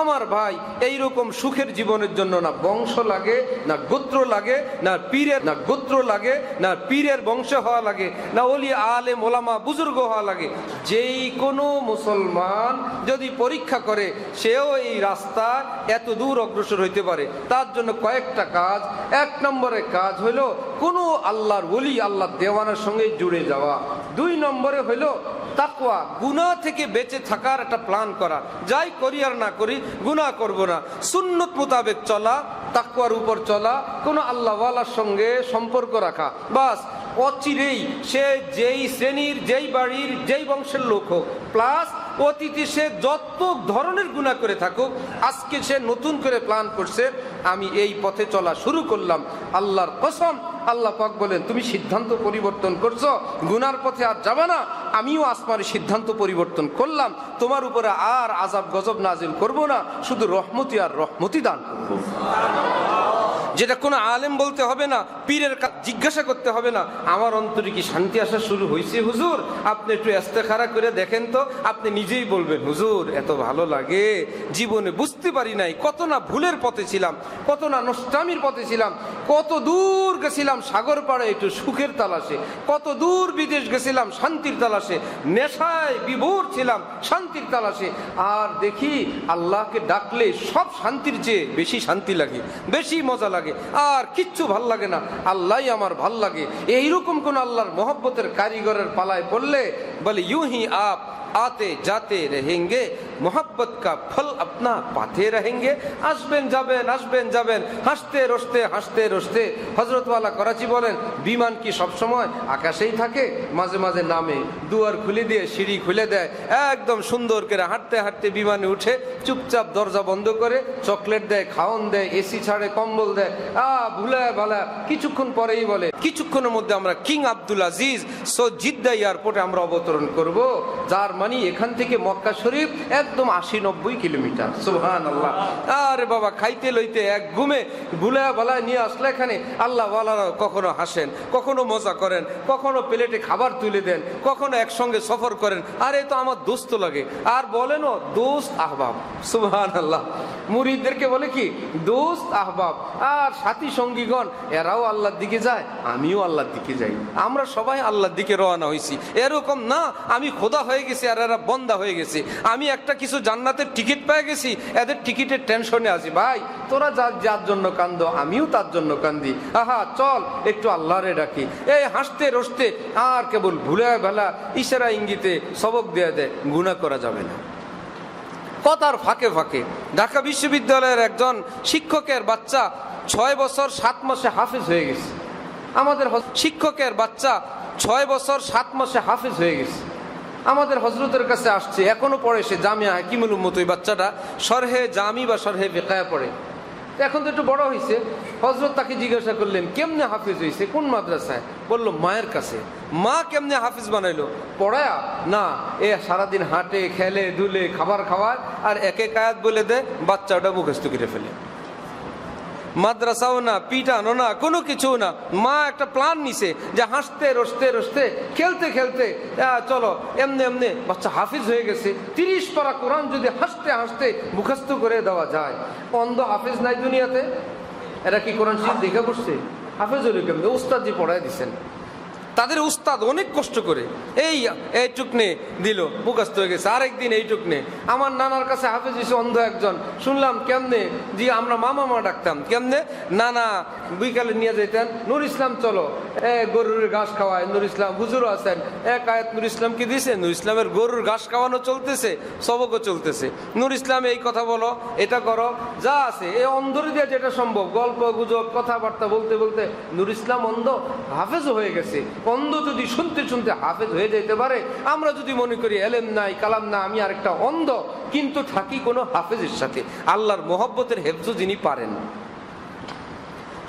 আমার ভাই, এইরকম সুখের জীবনের জন্য না বংশ লাগে, না গোত্র লাগে, না গোত্র লাগে, না পীরের বংশ হওয়া লাগে, না ওলি আলেম ওলামা বুজুর্গ হওয়া লাগে। যেই কোনো মুসলমান যদি পরীক্ষা করে সেও এই রাস্তা এত দূর অগ্রসর হইতে পারে, তার জন্য কয়েকটা কাজ। এক নম্বরে কাজ হইল কোনো আল্লাহর ওলি, আল্লাহর দেওয়ানের সঙ্গে জুড়ে যাওয়া। দুই নম্বরে হইল তাকওয়া, গুনাহ থেকে বেঁচে থাকার একটা প্ল্যান করা, যাই করি আর না করি গুনাহ করব না, সুন্নত মোতাবেক চলা, তাকওয়ার উপর চলা, কোনো আল্লাহওয়ালার সঙ্গে সম্পর্ক রাখা। বাস অচিরেই সে যেই শ্রেণীর, যেই বাড়ির, যেই বংশের লোক হোক, প্লাস অতীতে সে যত ধরনের গুনাহ করে থাকুক, আজকে সে নতুন করে প্ল্যান করছে আমি এই পথে চলা শুরু করলাম। আল্লাহর কসম, আল্লাহ পাক বলেন তুমি সিদ্ধান্ত পরিবর্তন করছো, গুনার পথে আর যাবে না, আমিও আসমানের সিদ্ধান্ত পরিবর্তন করলাম, তোমার উপরে আর আযাব গজব নাজিল করব না, শুধু রহমতি আর রহমতি দান করব। যেটা কোনো আলেম বলতে হবে না, পীরের জিজ্ঞাসা করতে হবে না আমার অন্তরে কি শান্তি আসা শুরু হয়েছে হুজুর, আপনি একটু ইস্তেখারা করে দেখেন তো, আপনি নিজেই বলবেন হুজুর এত ভালো লাগে, জীবনে বুঝতে পারি নাই, কত না ভুলের পথে ছিলাম, কত না নষ্টামির পথে ছিলাম, কত দূর গেছিলাম সাগর পাড়ে একটু সুখের তালাশে, কত দূর বিদেশ গেছিলাম শান্তির তালাশে, নেশায় বিভোর ছিলাম শান্তির তালাশে, আর দেখি আল্লাহকে ডাকলে সব শান্তির চেয়ে বেশি শান্তি লাগে, বেশি মজা লাগে, আর কিচ্ছু ভাল লাগে না, আল্লাহই আমার ভাল লাগে। এইরকম কোন আল্লাহর মোহব্বতের কারিগরের পালায় পড়লে বলে ইউ হি আপ आते जाते रहेंगे, मोहब्बत का फल अपना पाते रहेंगे। আসবেন যাবেন, আসবেন যাবেন, হাসতে রসতে। হযরতওয়ালা করাচি বলেন বিমান কি সব সময় আকাশেই থাকে? মাঝে মাঝে নামে, দুয়ার খুলে দিয়ে সিঁড়ি খুলে দেয়, একদম সুন্দর করে হাঁটতে হাঁটতে বিমানে উঠে চুপচাপ দরজা বন্ধ করে চকলেট দেয়, খাওয়ান দেয়, এসি ছাড়ে, কম্বল দেয়, ভুলা ভালা কিছুক্ষণ পরেই বলে কিছুক্ষণের মধ্যে আমরা কিং আব্দুল আজিজ জিদ্দা এয়ারপোর্টে আমরা অবতরণ করব, যার মানে এখান থেকে মক্কা শরীফ একদম 80-90 কিলোমিটার। সুবহানাল্লাহ। আরে বাবা, খাইতে লইতে এক ঘুমে ভুলা ভালা নিয়ে আসলে এখানে আল্লাহ ওয়ালারা কখনো হাসেন, কখনো মজা করেন, কখনো প্লেটে খাবার তুলে দেন, কখনো একসঙ্গে সফর করেন, আর এ তো আমার দোস্ত লাগে, আর বলেন দোস্ত আহবাব। সুবহানাল্লাহ। মুরিদদেরকে বলে কি দোস্ত আহবাব, আর সাথী সঙ্গীগণ এরাও আল্লাহর দিকে যায়, আমিও আল্লাহর দিকে যাই, আমরা সবাই আল্লাহর দিকে রওনা হয়েছি। এরকম না আমি খোদা হয়ে গেছি আর এরা বন্দা হয়ে গেছে, আমি একটা কিছু জান্নাতের টিকিট পেয়ে গেছি, এদের টিকিটের টেনশনে আছি। ভাই তোরা যার জন্য কান্দো আমিও তার জন্য কান্দি, আহা চল একটু আল্লাহরে ডাকি। এই হাসতে রসতে আর কেবল ভুলে বেলা ইশারা ইঙ্গিতে সবক দেয়া দেয়, গুনাহ করা যাবে না। কথার ফাঁকে ফাঁকে ঢাকা বিশ্ববিদ্যালয়ের একজন শিক্ষকের বাচ্চা 6 বছর 7 মাসে হাফেজ হয়ে গেছে। আমাদের শিক্ষকের বাচ্চা 6 বছর 7 মাসে হাফেজ হয়ে গেছে, আমাদের হজরতের কাছে আসছে, এখনো পড়ে সে জামিয়া হাকিমুল উম্মত। ওই বাচ্চাটা শরহে জামি বা শরহে বেকায়া পড়ে, এখন তো একটু বড় হয়েছে। হজরত তাকে জিজ্ঞাসা করলেন কেমনে হাফিজ হয়েছে, কোন মাদ্রাসায়? বলল মায়ের কাছে। মা কেমনে হাফিজ বানাইলো? পড়ায়া না, এ সারাদিন হাঁটে খেলে ধুলে খাবার খাওয়ায় আর এক এক আয়াত বলে দেয়, বাচ্চাটা মুখস্থ করে ফেলে। মাদ্রাসাও না, পিটানো না, কোনো কিছু না। মা একটা প্ল্যান নিছে যে হাসতে রসতে রসতে খেলতে খেলতে চলো এমনি এমনি বাচ্চা হাফিজ হয়ে গেছে। 30 পারা কোরআন যদি হাসতে হাসতে মুখস্থ করে দেওয়া যায়, অন্ধ হাফিজ নাই দুনিয়াতে? এরা কি কোরআন শরীফ দেখে পড়ছে? হাফিজ হলে কেমনি? উস্তাদজি পড়ায় দিচ্ছেন। তাদের উস্তাদ অনেক কষ্ট করে এইটুকনে দিল, মুখস্থ হয়ে গেছে। আরেকদিন এইটুকনে। আমার নানার কাছে হাফেজ হয়েছে অন্ধ একজন, শুনলাম কেমনে? জি আমরা মামা ডাকতাম। কেমনে? নানা বিকালে নিয়ে যেতেন, নুর ইসলাম চলো গরুর ঘাস খাওয়ায়। নুর ইসলাম হুজুরও আছেন, এক আয়াত নুর ইসলাম কি দিয়েছে? নুর ইসলামের গরুর ঘাস খাওয়ানো চলতেছে, সবকও চলতেছে। নুর ইসলাম এই কথা বলো, এটা করো, যা আছে এই অন্ধরে দিয়ে যেটা সম্ভব, গল্প গুজব কথাবার্তা বলতে বলতে নুর ইসলাম অন্ধ হাফেজও হয়ে গেছে। অন্ধ যদি শুনতে শুনতে হাফেজ হয়ে যেতে পারে, আমরা যদি মনে করি এলেম নাই কালাম না, আমি আরেকটা অন্ধ কিন্তু থাকি কোনো হাফেজের সাথে, আল্লাহর মোহব্বতের হেফজ যিনি পারেন।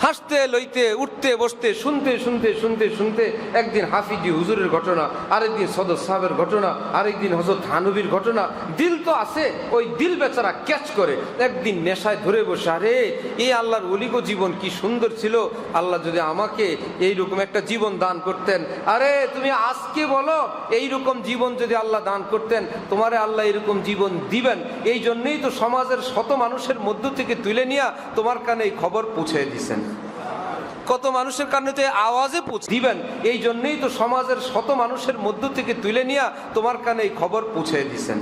হাসতে লইতে উঠতে বসতে শুনতে শুনতে শুনতে শুনতে একদিন হাফিজি হুজুরের ঘটনা, আরেকদিন সদর সাহেবের ঘটনা, আরেকদিন হযরত থানবীর ঘটনা। দিল তো আছে, ওই দিল বেচারা ক্যাচ করে একদিন নেশায় ধরে বসে, আরে এই আল্লাহর ওলিগো জীবন কি সুন্দর ছিল, আল্লাহ যদি আমাকে এইরকম একটা জীবন দান করতেন। আরে তুমি আজকে বলো, এইরকম জীবন যদি আল্লাহ দান করতেন, তোমারে আল্লাহ এরকম জীবন দিবেন। এই জন্যই তো সমাজের শত মানুষের মধ্য থেকে তুলে নিয়ে তোমার কানে এই খবর পৌঁছে দিয়েছেন। কত মানুষের কানে তো আওয়াজে পৌঁছে দিবেন, এই জন্যই তো সমাজের শত মানুষের মধ্য থেকে তুলে নিয়ে তোমার কানে এই খবর পৌঁছে দিয়েছেন।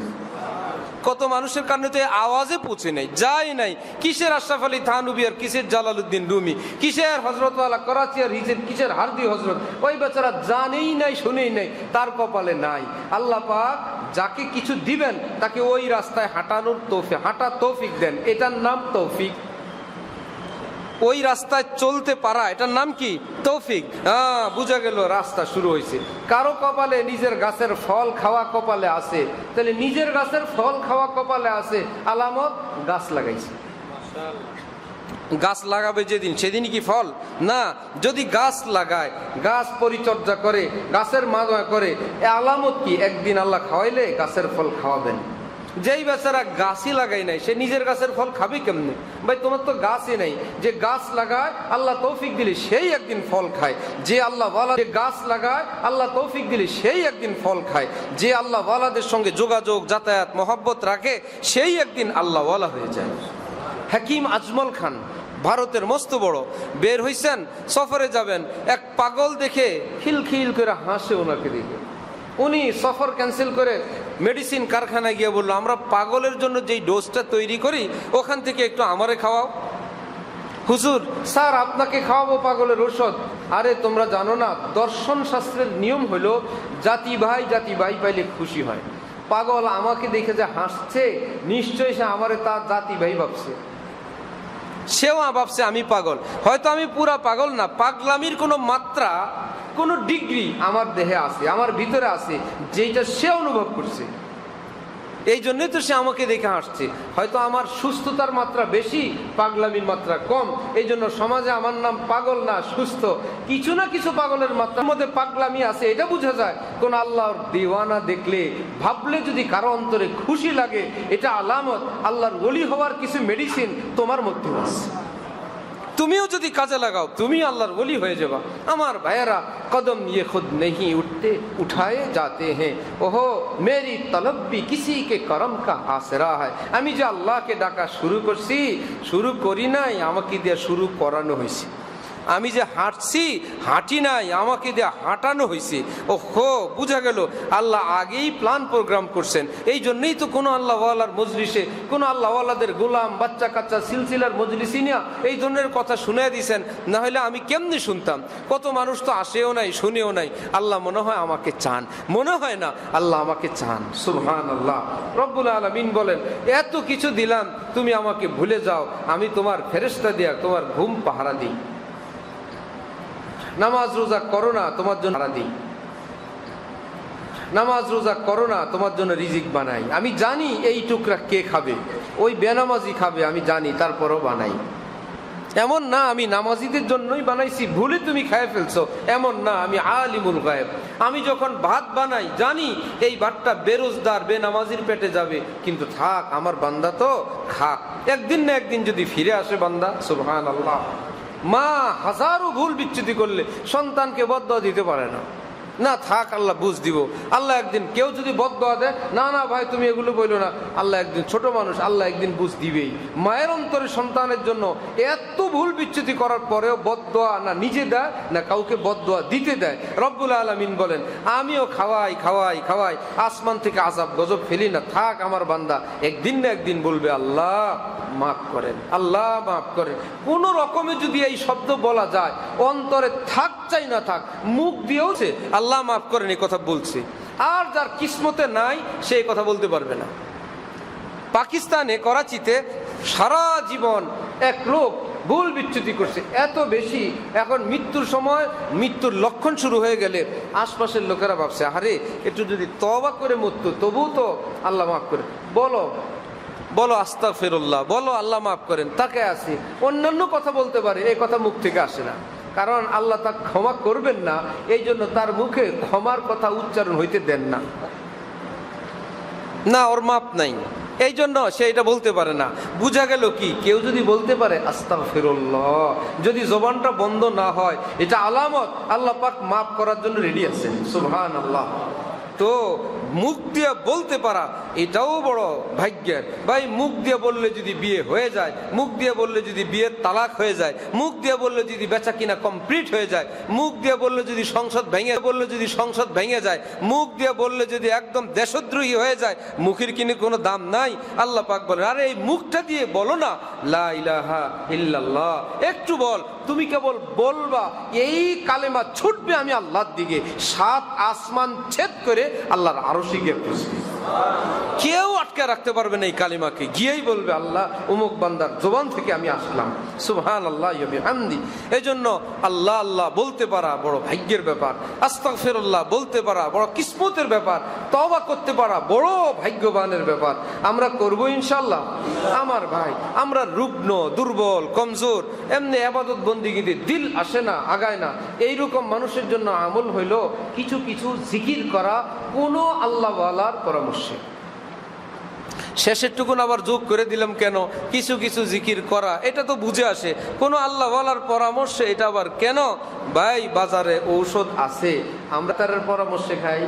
কত মানুষের কানে তো আওয়াজে পৌঁছে নেই, যাই নাই। কিসের আশরাফ আলী থানভী আর কিসের জালালউদ্দিন রুমি, কিসের হজরতওয়ালা করাচি আর কিসের হারদি হজরত, ওই বেচারা জানেই নাই শুনেই নাই, তার কপালে নাই। আল্লাহ পাক যাকে কিছু দিবেন তাকে ওই রাস্তায় হাঁটানোর তৌফিক দেন, এটার নাম তৌফিক। ওই রাস্তায় চলতে পারা, এটার নাম কি? তৌফিক। বুঝা গেল, রাস্তা শুরু হয়েছে। কারো কপালে নিজের গাছের ফল খাওয়া কপালে আছে, তাহলে নিজের গাছের ফল খাওয়া কপালে আছে, আলামত গাছ লাগাইছে। গাছ লাগাবে যেদিন, সেদিনই কি ফল? না, যদি গাছ লাগায়, গাছ পরিচর্যা করে, গাছের মাজা করে, এ আলামত কি? একদিন আল্লাহ খাওয়াইলে গাছের ফল খাওয়াবেন। যেই বেচারা গাছই লাগাই নাই, সে নিজের গাছের ফল খাবে কেমনে? ভাই তোমার তো গাছই নাই। যে গাছ লাগায় আল্লাহ তৌফিক দিলে সেই একদিন ফল খায়। যে আল্লাহ ওয়ালা, যে গাছ লাগায় আল্লাহ তৌফিক দিলে সেই একদিন ফল খায়। যে আল্লাহ ওয়ালাদের সঙ্গে যোগাযোগ যাতায়াত মহব্বত রাখে, সেই একদিন আল্লাহ ওয়ালা হয়ে যায়। হাকিম আজমল খান ভারতের মস্ত বড়, বের হইছেন, সফরে যাবেন, এক পাগল দেখে খিলখিল করে হাসে ওনাকে দেখে। উনি সফর ক্যান্সেল করে মেডিসিন কারখানায় গিয়ে বললো, আমরা পাগলের জন্য যেই ডোজটা তৈরি করি ওখান থেকে একটু আমারে খাওয়াও। হুজুর, স্যার আপনাকে খাওয়াবো পাগলের ঔষধ। আরে তোমরা জানো না, দর্শন শাস্ত্রের নিয়ম হলো জাতি ভাই পাইলে খুশি হয়। পাগল আমাকে দেখে যে হাসছে, নিশ্চয়ই সে আমারে তার জাতি ভাই ভাবছে, সেও ভাবছে আমি পাগল। হয়তো আমি পুরা পাগল না, পাগলামির কোনো মাত্রা, কোনো ডিগ্রি আমার দেহে আছে, আমার ভিতরে আছে, যেটা সে অনুভব করছে। এই জন্যই তো সে আমাকে দেখে হাসছে। হয়তো আমার সুস্থতার মাত্রা বেশি, পাগলামির মাত্রা কম। এই জন্য সমাজে আমার নাম পাগল না, সুস্থ। কিছু না কিছু পাগলের মাত্রার মধ্যে পাগলামি আছে, এটা বোঝা যায়। কোন আল্লাহর দিওয়ানা দেখলে, ভাবলে যদি কারো অন্তরে খুশি লাগে, এটা আলামত আল্লাহর ওলি হওয়ার কিছু মেডিসিন তোমার মধ্যে আছে। তুমিও যদি কাজে লাগাও, তুমি আল্লাহর ওলি হয়ে যাবা। আমার ভাইয়েরা, কদম ये खुद नहीं उठते उठाए जाते हैं, ओहो मेरी तलब भी किसी के करम का आसरा है। আমি যে আল্লাহকে ডাকা শুরু করছি, শুরু করি নাই, আমাকে দিয়ে শুরু করানো হয়েছে। আমি যে হাঁটছি, হাঁটি নাই, আমাকে দিয়ে হাঁটানো হয়েছে। ওহো, বুঝা গেল আল্লাহ আগেই প্ল্যান প্রোগ্রাম করছেন। এই জন্যই তো কোনো আল্লাহওয়ালার মজলিসে, কোনো আল্লাহওয়ালাদের গোলাম বাচ্চা কাচ্চা সিলসিলার মজলিসই নিয়ে এই ধরনের কথা শুনে দিয়েছেন, না হলে আমি কেমনি শুনতাম? কত মানুষ তো আসেও নাই, শুনেও নাই। আল্লাহ মনে হয় আমাকে চান, মনে হয় না, আল্লাহ আমাকে চান। সুবহানাল্লাহ। রব্বুল আলামিন বলেন, এত কিছু দিলাম, তুমি আমাকে ভুলে যাও, আমি তোমার ফেরেশতা দিয়া তোমার ঘুম পাহারা দিই। নামাজ রোজা করো না, তোমার জন্য পাহারা দিই। নামাজ রোজা করো না, তোমার জন্য রিজিক বানাই। আমি জানি এই টুকরা কে খাবে, ওই বেনামাজি খাবে, আমি জানি, তারপরও বানাই। এমন না আমি নামাজিদের জন্যই বানাইছি, ভুলে তুমি খায় ফেলছো, এমন না। আমি আলিমুল গায়েব, আমি যখন ভাত বানাই জানি এই ভাতটা বেরোজদার বেনামাজির পেটে যাবে, কিন্তু থাক আমার বান্দা তো খাক, একদিন না একদিন যদি ফিরে আসে বান্দা। সুবহানাল্লাহ। মা হাজারো ভুল বিচ্যুতি করলে সন্তানকে বদদোয়া দিতে পারে না, না থাক আল্লাহ বুঝ দিব। আল্লাহ একদিন, কেউ যদি বদদোয়া দেয়, না না ভাই তুমি এগুলো বললো না, আল্লাহ একদিন, ছোট মানুষ, আল্লাহ একদিন বুঝ দিবেই। মায়ের অন্তরে সন্তানের জন্য এত ভুল বিচ্যুতি করার পরেও বদদোয়া না নিজে দেয় না কাউকে বদদোয়া দিতে দেয়। রব্বুল আলামিন বলেন আমিও খাওয়াই খাওয়াই খাওয়াই, আসমান থেকে আযাব গজব ফেলি না, থাক আমার বান্দা একদিন না একদিন বলবে আল্লাহ মাফ করেন, আল্লাহ মাফ করেন। কোন রকমে যদি এই শব্দ বলা যায়, অন্তরে থাক চাই না থাক, মুখ দিয়েও সে আল্লাহ মাফ করেন এই কথা বলছে। আর যার কিসমতে নাই সে এই কথা বলতে পারবে না। পাকিস্তানে করাচিতে সারা জীবন এক লোক ভুল বিচ্যুতি করছে এত বেশি, এখন মৃত্যুর সময়, মৃত্যুর লক্ষণ শুরু হয়ে গেলে আশপাশের লোকেরা ভাবছে আরে একটু যদি তওবা করে মরতো তবুও তো আল্লাহ মাফ করে। বলো বলো আস্তাগফিরুল্লাহ, বলো আল্লাহ মাফ করেন, তাকে আসি অন্যান্য কথা বলতে পারে, এই কথা মুখ থেকে আসে না, কারণ আল্লাহ তা ক্ষমা করবেন না, এই জন্য তার মুখে ক্ষমার কথা উচ্চারণ হইতে দেন না, না ওর মাপ নাই, এই জন্য সে এটা বলতে পারে না। বুঝা গেল কি, কেউ যদি বলতে পারে আস্তাগফিরুল্লাহ, যদি জবানটা বন্ধ না হয়, এটা আলামত আল্লাহ পাক মাফ করার জন্য রেডি আছেন। সুবহানাল্লাহ। তো মুখ দিয়ে বলতে পারা এটাও বড় ভাগ্যের ভাই। মুখ দিয়ে বললে যদি বিয়ে হয়ে যায়, মুখ দিয়ে বললে যদি বিয়ের তালাক হয়ে যায়, মুখ দিয়ে বললে যদি বেচা কিনা কমপ্লিট হয়ে যায়, মুখ দিয়ে বললে যদি সংসদ ভেঙে যায়, মুখ দিয়ে বললে যদি একদম দেশদ্রোহী হয়ে যায়, মুখের কিনে কোনো দাম নাই। আল্লাহ পাক বলেন আরে এই মুখটা দিয়ে বলো না লা ইলাহা ইল্লাল্লাহ, একটু বল, তুমি কেবল বলবা, এই কালেমা ছুটবে আমি আল্লাহর দিকে, 7 আসমান ছেদ করে আল্লাহর আরশে গিয়ে পৌঁছবে। কেউ আটকে রাখতে পারবে না এই কালিমাকে, গিয়েই বলবে আল্লাহ অমুক বান্দার জবান থেকে আমি আসলাম। সুবহানাল্লাহ ওয়া বিহামদি। এই জন্য আল্লাহ আল্লাহ বলতে পারা বড় ভাগ্যের ব্যাপার, আস্তাগফিরুল্লাহ বলতে পারা বড় কিসমতের ব্যাপার, তওবা করতে পারা বড় ভাগ্যবানের ব্যাপার। আমরা করবো ইনশাআল্লাহ। আমার ভাই, আমরা রুগ্ন, দুর্বল, কমজোর, এমনি ইবাদত বন্দেগীতে দিল আসে না, আগায় না, এইরকম মানুষের জন্য আমল হইল কিছু কিছু জিকির করা কোনো আল্লাহওয়ালার পরামর্শে। শেষের টুকুন আবার যোগ করে দিলাম কেন, কিছু কিছু জিকির করা, এটা তো বুঝে আসে, কোনো আল্লাহওয়ালার পরামর্শে এটা আবার কেন? ভাই বাজারে ঔষধ আছে, আমরা তার পরামর্শে খাই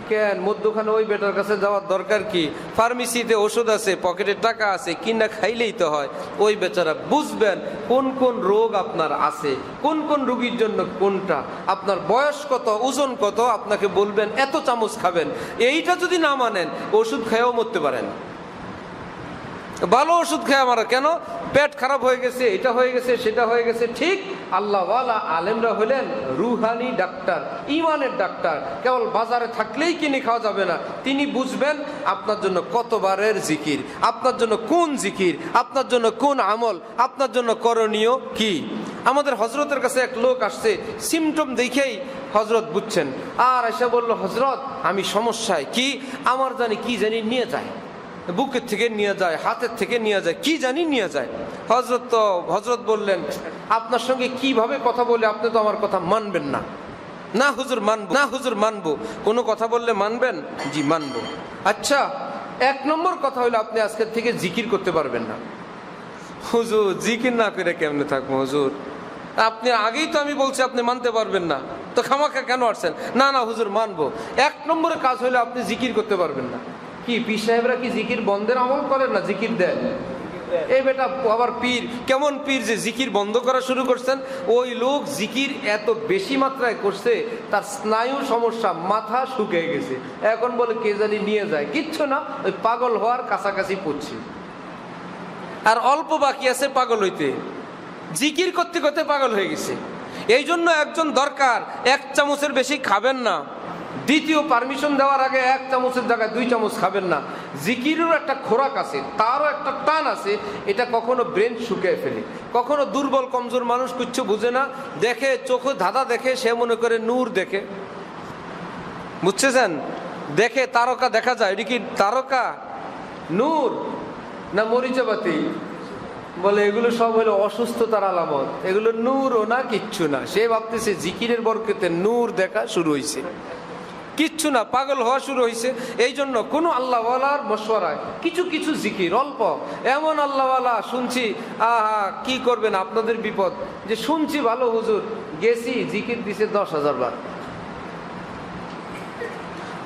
কেন? মধ্যখানে ওই বেটার কাছে যাওয়ার দরকার কি? ফার্মেসিতে ওষুধ আছে, পকেটে টাকা আছে, কিনা খাইলেই তো হয়। ওই বেচারা বুঝবেন কোন কোন রোগ আপনার আছে, কোন কোন রোগীর জন্য কোনটা, আপনার বয়স কত, ওজন কত, আপনাকে বলবেন এত চামচ খাবেন। এইটা যদি না মানেন ওষুধ খেয়েও মরতে পারেন। ভালো ওষুধ খেয়ে আমার কেন? পেট খারাপ হয়ে গেছে, এটা হয়ে গেছে, সেটা হয়ে গেছে। ঠিক আল্লাহওয়ালা আলেমরা হলেন রুহানি ডাক্তার, ইমানের ডাক্তার। কেবল বাজারে থাকলেই কিনে খাওয়া যাবে না, তিনি বুঝবেন আপনার জন্য কতবারের জিকির, আপনার জন্য কোন জিকির, আপনার জন্য কোন আমল, আপনার জন্য করণীয় কি। আমাদের হজরতের কাছে এক লোক আসছে, সিমটম দেখেই হজরত বুঝছেন, আর এসে বলল হজরত আমি সমস্যায়, কি আমার জানি কি জানি নিয়ে যায়, বুকের থেকে নিয়ে যায়, হাতের থেকে নিয়ে যায়, কি জানি নিয়ে যায়। হজরত বললেন আপনার সঙ্গে কিভাবে কথা বলে আপনি তো আমার কথা মানবেন না। না হুজুর মানবো, না হুজুর মানবো। কোনো কথা বললে মানবেন? জি মানবো। আচ্ছা 1 নম্বর কথা হলো আপনি আজকের থেকে জিকির করতে পারবেন না। হুজুর জিকির না করে কেমনে থাকবো হুজুর? আপনি আগেই তো আমি বলছি আপনি মানতে পারবেন না, তো খামাখা কেন আসছেন? না না হুজুর মানবো। 1 নম্বরের কাজ হলো আপনি জিকির করতে পারবেন না। কি পীর সাহেবরা কি জিকির বন্ধের আমল করেন না? জিকির দেন। এই বেটা আবার পীর, কেমন পীর যে জিকির বন্ধ করা শুরু করছেন? ওই লোক জিকির এত বেশি মাত্রায় করছে, তার স্নায়ু সমস্যা, মাথা শুকিয়ে গেছে, এখন বলে কে জানি নিয়ে যায়। কিচ্ছু না, ওই পাগল হওয়ার কাছাকাছি পড়ছে, আর অল্প বাকি আছে পাগল হইতে। জিকির করতে করতে পাগল হয়ে গেছে। এই জন্য একজন দরকার 1 চামচের বেশি খাবেন না। দ্বিতীয় পারমিশন দেওয়ার আগে 1 চামচের জায়গায় 2 চামচ খাবেন না। জিকিরের একটা খোরাক আছে, তারও একটা টান আছে, এটা কখনো ব্রেন শুকিয়ে ফেলে। কখনো দুর্বল কমজোর মানুষ কিচ্ছু বুঝে না, দেখে চোখে ধাঁধা দেখে, সে মনে করে নূর দেখে, বুঝছেন? দেখে তারকা দেখা যায়, এটা কি তারকা, নূর না মরিচাবাতি? বলে এগুলো সব হলো অসুস্থতার আলামত, এগুলো নূরও না, কিচ্ছু না। সে ভাবতেছে জিকিরের বরকতে নূর দেখা শুরু হয়েছে, কিচ্ছু না, পাগল হওয়া শুরু হয়েছে। এই জন্য কোনো আল্লাহওয়ালার মশওয়ারায় কিছু কিছু জিকির অল্প, এমন আল্লাহওয়ালা শুনছি, আহা কি করবেন আপনাদের বিপদ, যে শুনছি ভালো হুজুর, গেছি জিকির দিছে 10,000 বার।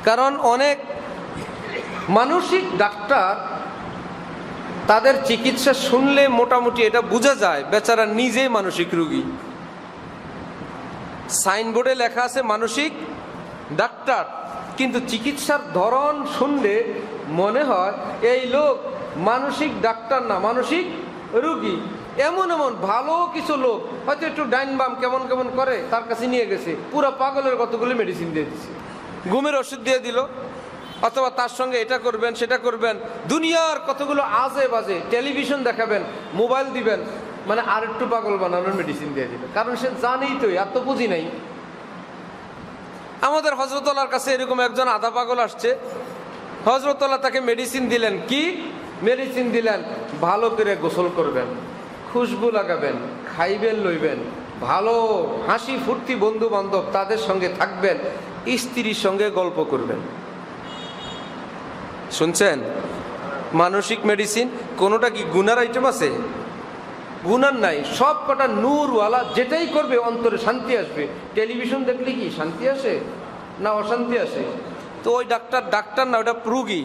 কারণ অনেক মানসিক ডাক্তার তাদের চিকিৎসা শুনলে মোটামুটি এটা বোঝা যায় বেচারা নিজেই মানসিক রোগী। সাইনবোর্ডে লেখা আছে মানসিক ডাক্তার, কিন্তু চিকিৎসার ধরন শুনলে মনে হয় এই লোক মানসিক ডাক্তার না, মানসিক রোগী। এমন এমন ভালো কিছু লোক হয়তো একটু ডাইন বাম কেমন কেমন করে, তার কাছে নিয়ে গেছে, পুরো পাগলের কতগুলো মেডিসিন দিয়ে দিচ্ছে, ঘুমের ওষুধ দিয়ে দিল, অথবা তার সঙ্গে এটা করবেন সেটা করবেন, দুনিয়ার কতগুলো আজে বাজে টেলিভিশন দেখাবেন, মোবাইল দিবেন, মানে আর একটু পাগল বানানোর মেডিসিন দিয়ে দিল। কারণ সে জানেই তো, এত পুঁজি নাই। আমাদের হযরতুল্লাহর কাছে এরকম একজন আধা পাগল আসছে, হযরতুল্লাহ তাকে মেডিসিন দিলেন। কি মেডিসিন দিলেন? ভালো করে গোসল করবেন, খুশবু লাগাবেন, খাইবেন লইবেন, ভালো হাসি ফুর্তি বন্ধু বান্ধব তাদের সঙ্গে থাকবেন, স্ত্রীর সঙ্গে গল্প করবেন। শুনছেন? মানসিক মেডিসিন কোনোটা কি গুনার আইটেম আছে? গুনার নাই, সব কটা নূরওয়ালা। যেটাই করবে অন্তরে শান্তি আসবে। টেলিভিশন দেখলে কি শান্তি আসে না অশান্তি আসে? তো ওই ডাক্তার না, ওটা রুগী,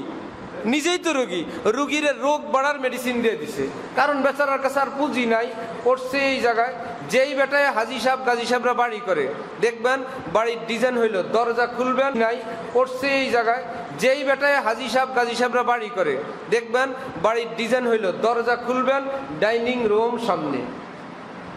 নিজেই তো রোগী। রুগীর রোগ বাড়ার মেডিসিন দিয়ে দিছে, কারণ বেচারার কাছে আর পুঁজি নাই। পড়ছে এই জায়গায়, যেই বেটায় হাজি সাহেব গাজী সাহেবরা বাড়ি করে, দেখবেন বাড়ির ডিজাইন হইলো দরজা খুলবেন নাই। পড়ছে এই জায়গায়, যেই বেটায় হাজি সাহেব গাজী সাহেবরা বাড়ি করে, দেখবেন বাড়ির ডিজাইন হইলো দরজা খুলবেন, ডাইনিং রুম সামনে,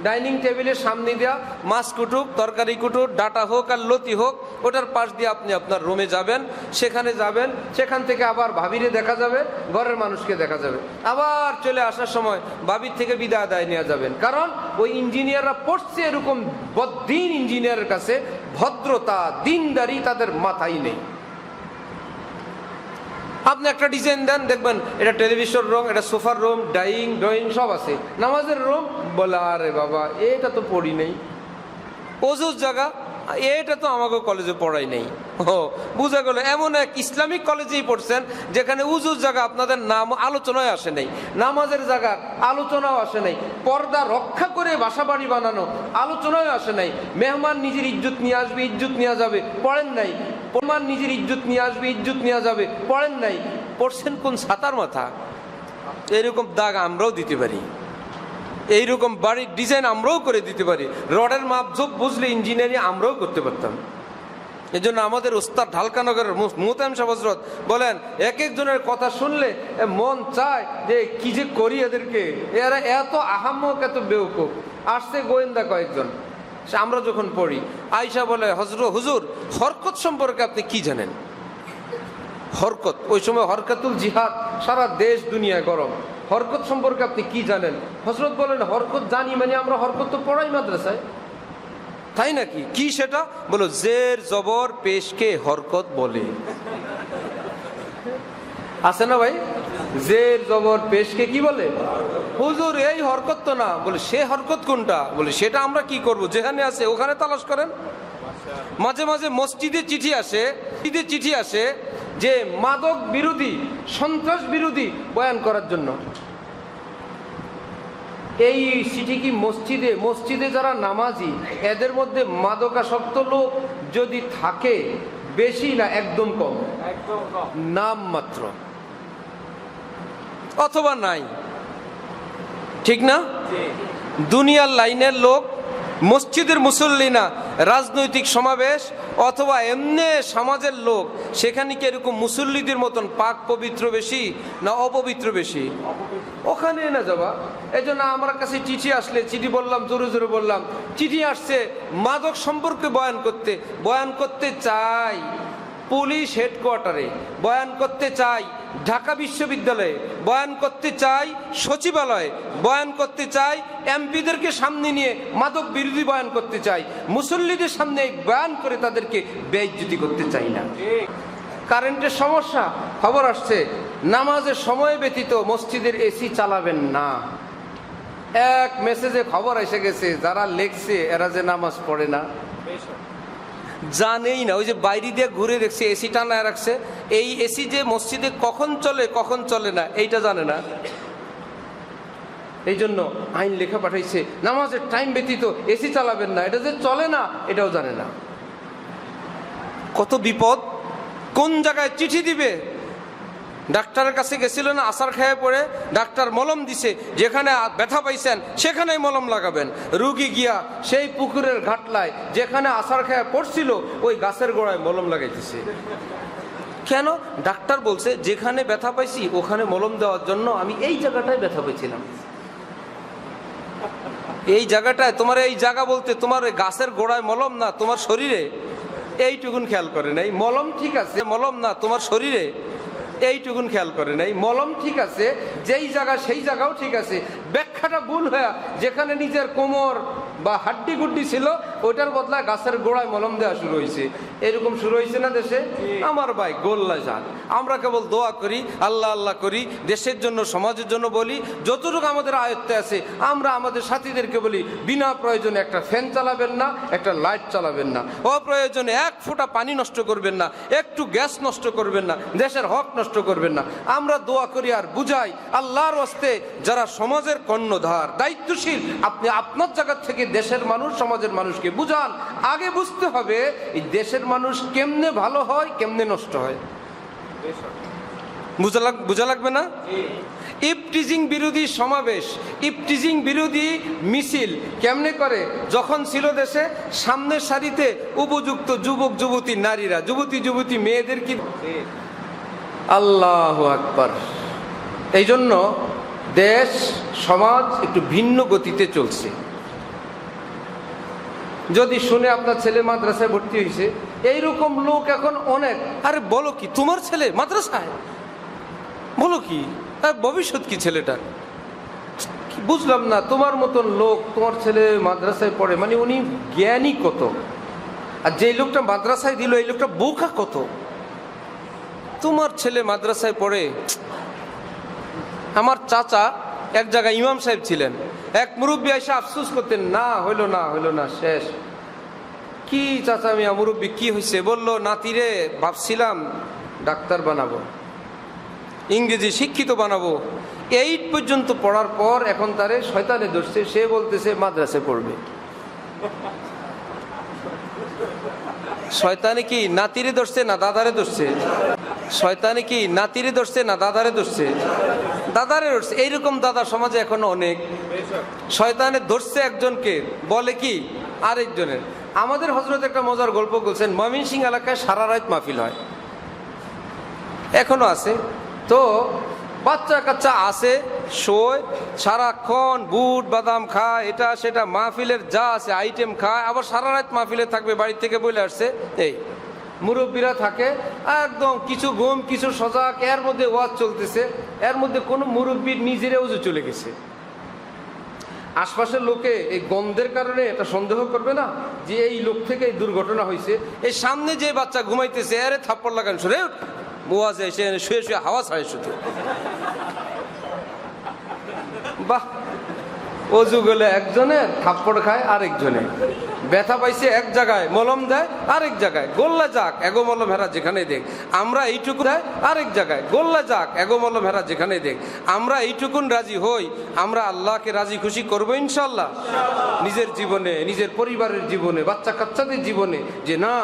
ডাইনিং টেবিলের সামনে দেওয়া মাছ কুটুক, তরকারি কুটুক, ডাটা হোক আর লতি হোক, ওটার পাশ দিয়ে আপনি আপনার রুমে যাবেন, সেখানে যাবেন, সেখান থেকে আবার ভাবিরে দেখা যাবে, ঘরের মানুষকে দেখা যাবে, আবার চলে আসার সময় ভাবির থেকে বিদায় আদায় নেওয়া যাবেন। কারণ ওই ইঞ্জিনিয়াররা পড়ছে এরকম বদ্দিন ইঞ্জিনিয়ারের কাছে, ভদ্রতা দিনদারি তাদের মাথায় নেই। আপনি একটা ডিজাইন দেন, দেখবেন এটা টেলিভিশন রুম, এটা সোফার রুম, ড্রয়িং সব আছে। নামাজের রুম বলে আরে বাবা এটা তো পড়ি নেই। অজুর জায়গা, এটা তো আমাকে কলেজে পড়াই নেই। ও বুঝা গেল, এমন এক ইসলামিক কলেজেই পড়ছেন যেখানে উজুর জায়গা আপনাদের নাম আলোচনায় আসে নাই, নামাজের জায়গা আলোচনাও আসে নাই, পর্দা রক্ষা করে বাসা বাড়ি বানানো আলোচনায় আসে নাই, মেহমান নিজের ইজ্জত নিয়ে আসবে, ইজ্জত নিয়ে যাবে, পড়েন নাই, মেহমান নিজের ইজ্জত নিয়ে আসবে, ইজ্জত নিয়ে যাবে, পড়েন নাই। পড়ছেন কোন ছাতার মাথা? এরকম দাগ আমরাও দিতে পারি, এইরকম বাড়ির ডিজাইন আমরাও করে দিতে পারি, রডের মাপঝোপ বুঝলে ইঞ্জিনিয়ারিং আমরাও করতে পারতাম। এই জন্য আমাদের ওস্তাদ ঢালকানগরের মুহতামিম সাহেব হযরত বলেন, এক একজনের কথা শুনলে মন চায় যে কি যে করি এদেরকে, এরা এত আহাম্মক, এত বেউকুফ। আসছে গোয়েন্দা কয়েকজন, আমরা যখন পড়ি, আয়সা বলে হুজুর হরকত সম্পর্কে আপনি কি জানেন? হরকত, ওই সময় হরকাতুল জিহাদ, সারা দেশ দুনিয়ায় গরম। হরকত সম্পর্কে আপনি কি জানেন? হযরত বলেন, হরকত জানি মানে আমরা হরকত তো পড়াই মাদ্রাসায়। তাই নাকি? কি সেটা? বলো, জের জবর পেশকে হরকত বলে। আছে না ভাই? জের জবর পেশকে কি বলে? হুজুর এই হরকত তো না। বলে সে হরকত কোনটা? বলে সেটা আমরা কি করব, যেখানে আছে ওখানে তালাশ করেন। মাঝে মাঝে মসজিদে চিঠি আসে যে মাদক বিরোধী, সন্ত্রাস বিরোধী বয়ান করার জন্য। এই চিঠি কি মসজিদে যারা নামাজি, এদের মধ্যে মাদকাসক্ত লোক যদি থাকে, বেশি না একদম কম, নাম মাত্র, অথবা নাই, ঠিক না? দুনিয়ার লাইনের লোক, মসজিদের মুসল্লি না, রাজনৈতিক সমাবেশ অথবা এমনি সমাজের লোক, সেখানে কি এরকম মুসল্লিদের মতন পাক পবিত্র বেশি না অপবিত্র বেশি? ওখানে না যাবা। এই জন্য আমার কাছে চিঠি আসলে, চিঠি বললাম, জোরে জোরে বললাম, চিঠি আসছে মাদক সম্পর্কে বয়ান করতে চাই পুলিশ হেডকোয়ার্টারে, বয়ান করতে চাই ঢাকা বিশ্ববিদ্যালয়ে, বয়ান করতে চাই সচিবালয়ে, বয়ান করতে চাই এমপিদেরকে সামনে নিয়ে মাদক বিরোধী বয়ান করতে চাই, মুসল্লিদের সামনে বয়ান করে তাদেরকে বেইজ্জতি করতে চাই না। কারেন্টের সমস্যা, খবর আসছে নামাজের সময় ব্যতীত মসজিদের এসি চালাবেন না। এক মেসেজে খবর এসে গেছে যারা লেখছে এরা যে নামাজ পড়ে না জানেই না। ওই যে বাইরে দিয়ে ঘুরে দেখছে, এসি টানায় রাখছে, এই এসি যে মসজিদে কখন চলে কখন চলে না এইটা জানে না। এই জন্য আইন লেখা পাঠাইছে নামাজের টাইম ব্যতীত এসি চালাবেন না, এটা যে চলে না এটাও জানে না। কত বিপদ! কোন জায়গায় চিঠি দিবে? ডাক্তারের কাছে গেছিল না, আসার খেয়ে পড়ে ডাক্তার মলম দিছে, যেখানে ব্যথা পাইছেন সেখানেই মলম লাগাবেন। রুগী গিয়া সেই পুকুরের ঘাটলায় যেখানে আসার খেয়ে পড়ছিল ওই গাছের গোড়ায় মলম লাগাইতেছে। কেন? ডাক্তার বলছে যেখানে ব্যথা পাইছি ওখানে মলম দেওয়ার জন্য আমি এই জায়গাটায় ব্যথা পেয়েছিলাম। এই জায়গাটায়, তোমার এই জায়গা বলতে তোমার ওই গাছের গোড়ায় মলম না, তোমার শরীরে। এইটুকুন খেয়াল করে নাই। মলম ঠিক আছে, মলম না তোমার শরীরে। এইটুকুন খেয়াল করে নাই। মলম ঠিক আছে, যেই জায়গা সেই জায়গাও ঠিক আছে, ব্যাখ্যাটা ভুল হয়ে যেখানে নিজের কোমর বা হাড্ডি গুড্ডি ছিল ওইটার বদলায় গাছের গোড়ায় মলম দেওয়া শুরু হয়েছে। এরকম শুরু হয়েছে না দেশে? আমার ভাই গোল্লা যান, আমরা কেবল দোয়া করি, আল্লাহ আল্লাহ করি, দেশের জন্য সমাজের জন্য বলি, যতটুকু আমাদের আয়ত্তে আছে। আমরা আমাদের সাথীদেরকে বলি বিনা প্রয়োজনে একটা ফ্যান চালাবেন না, একটা লাইট চালাবেন না, অপ্রয়োজনে এক ফোঁটা পানি নষ্ট করবেন না, একটু গ্যাস নষ্ট করবেন না, দেশের হক নষ্ট করবেন না। আমরা দোয়া করি আর বুঝাই আল্লাহর ওয়াস্তে যারা সমাজের কর্ণধার দায়িত্বশীল, আপনি আপনার জায়গা থেকে দেশের মানুষ সমাজের মানুষকে বুঝান। আগে বুঝতে হবে এই দেশের মানুষ কেমনে ভালো হয় কেমনে নষ্ট হয়, বুঝা লাগবে না? ইফটিজিং বিরোধী সমাবেশ, ইফটিজিং বিরোধী মিছিল কেমনে করে? যখন ছিল দেশে সামনের সারিতে উপযুক্ত যুবক যুবতী নারীরা, যুবতী যুবতী মেয়েদের কি, আল্লাহু আকবার। এই জন্য দেশ সমাজ একটু ভিন্ন গতিতে চলছে। যদি শুনে আপনার ছেলে মাদ্রাসায় ভর্তি হয়েছে, এইরকম লোক এখন অনেক। আরে বলো কি, তোমার ছেলে মাদ্রাসায়? বলো কি, ভবিষ্যৎ কি ছেলেটার? বুঝলাম না। তোমার মতন লোক, তোমার ছেলে মাদ্রাসায় পড়ে মানে উনি জ্ঞানী কত, আর যেই লোকটা মাদ্রাসায় দিল এই লোকটা বোকা কত। তোমার ছেলে মাদ্রাসায় পড়ে। আমার চাচা এক জায়গায় ইমাম সাহেব ছিলেন, এক মুরব্বী এসে আফসোস করতেন, না হইল না, হইল না, শেষ। কি চাচা মিয়া মুরব্বী কি হয়েছে? বলল নাতিরে ভাবছিলাম ডাক্তার বানাবো, ইংরেজি শিক্ষিত বানাবো। 8 পর্যন্ত পড়ার পর এখন তারে শয়তানে ধরছে, সে বলতেছে মাদ্রাসায় পড়বে। শয়তানে কি নাতিরে ধরছে না দাদারে ধরছে? শয়তানে কি নাতিরে ধরছে না দাদারে ধরছে? দাদারে ধরছে। এইরকম দাদা সমাজে এখনো অনেক। শয়তানে ধরছে একজনকে, বলে কি আরেকজনের। আমাদের হযরত একটা মজার গল্প বলছেন, ময়মনসিংহ এলাকায় সারা রাত মাহফিল হয়, এখনো আছে। তো বাচ্চা কাচ্চা আছে, শোয় সারাক্ষণ, বুট বাদাম খায়, এটা সেটা, মাহফিলের যা আছে আইটেম খায়, আবার সারা রাত মাহফিলে থাকবে, বাড়ি থেকে বলে আসছে। এই মুরব্বীরা থাকে একদম কিছু ঘুম কিছু সজাগ, এর মধ্যে ওয়াজ চলতেছে, এর মধ্যে কোনো মুরব্বীর নিজেরা উজু চলে গেছে। আশপাশের লোকে এই গন্ধের কারণে এটা সন্দেহ করবে না যে এই লোক থেকে এই দুর্ঘটনা হয়েছে। এই সামনে যে বাচ্চা ঘুমাইতেছে এরে থাপ্পড় লাগান, সরে ওয়াজে এসে শুয়ে শুয়ে হাওয়া ছাড়ে শুধু। বাহ, অজু গেলে একজনের থাপ্পড় খায় আরেকজনে, ব্যথা পাইছে এক জায়গায় মলম দেয় আরেক জায়গায়, গোল্লা যাক এগো মলম হেরা যেখানে দেখ। আমরা এইটুকু দেয় আরেক জায়গায়, গোল্লা যাক এগো মলম হেরা যেখানে দেখ। আমরা এইটুকুন রাজি হই, আমরা আল্লাহকে রাজি খুশি করবো ইনশাল্লাহ নিজের জীবনে, নিজের পরিবারের জীবনে, বাচ্চা কাচ্চাদের জীবনে, যে না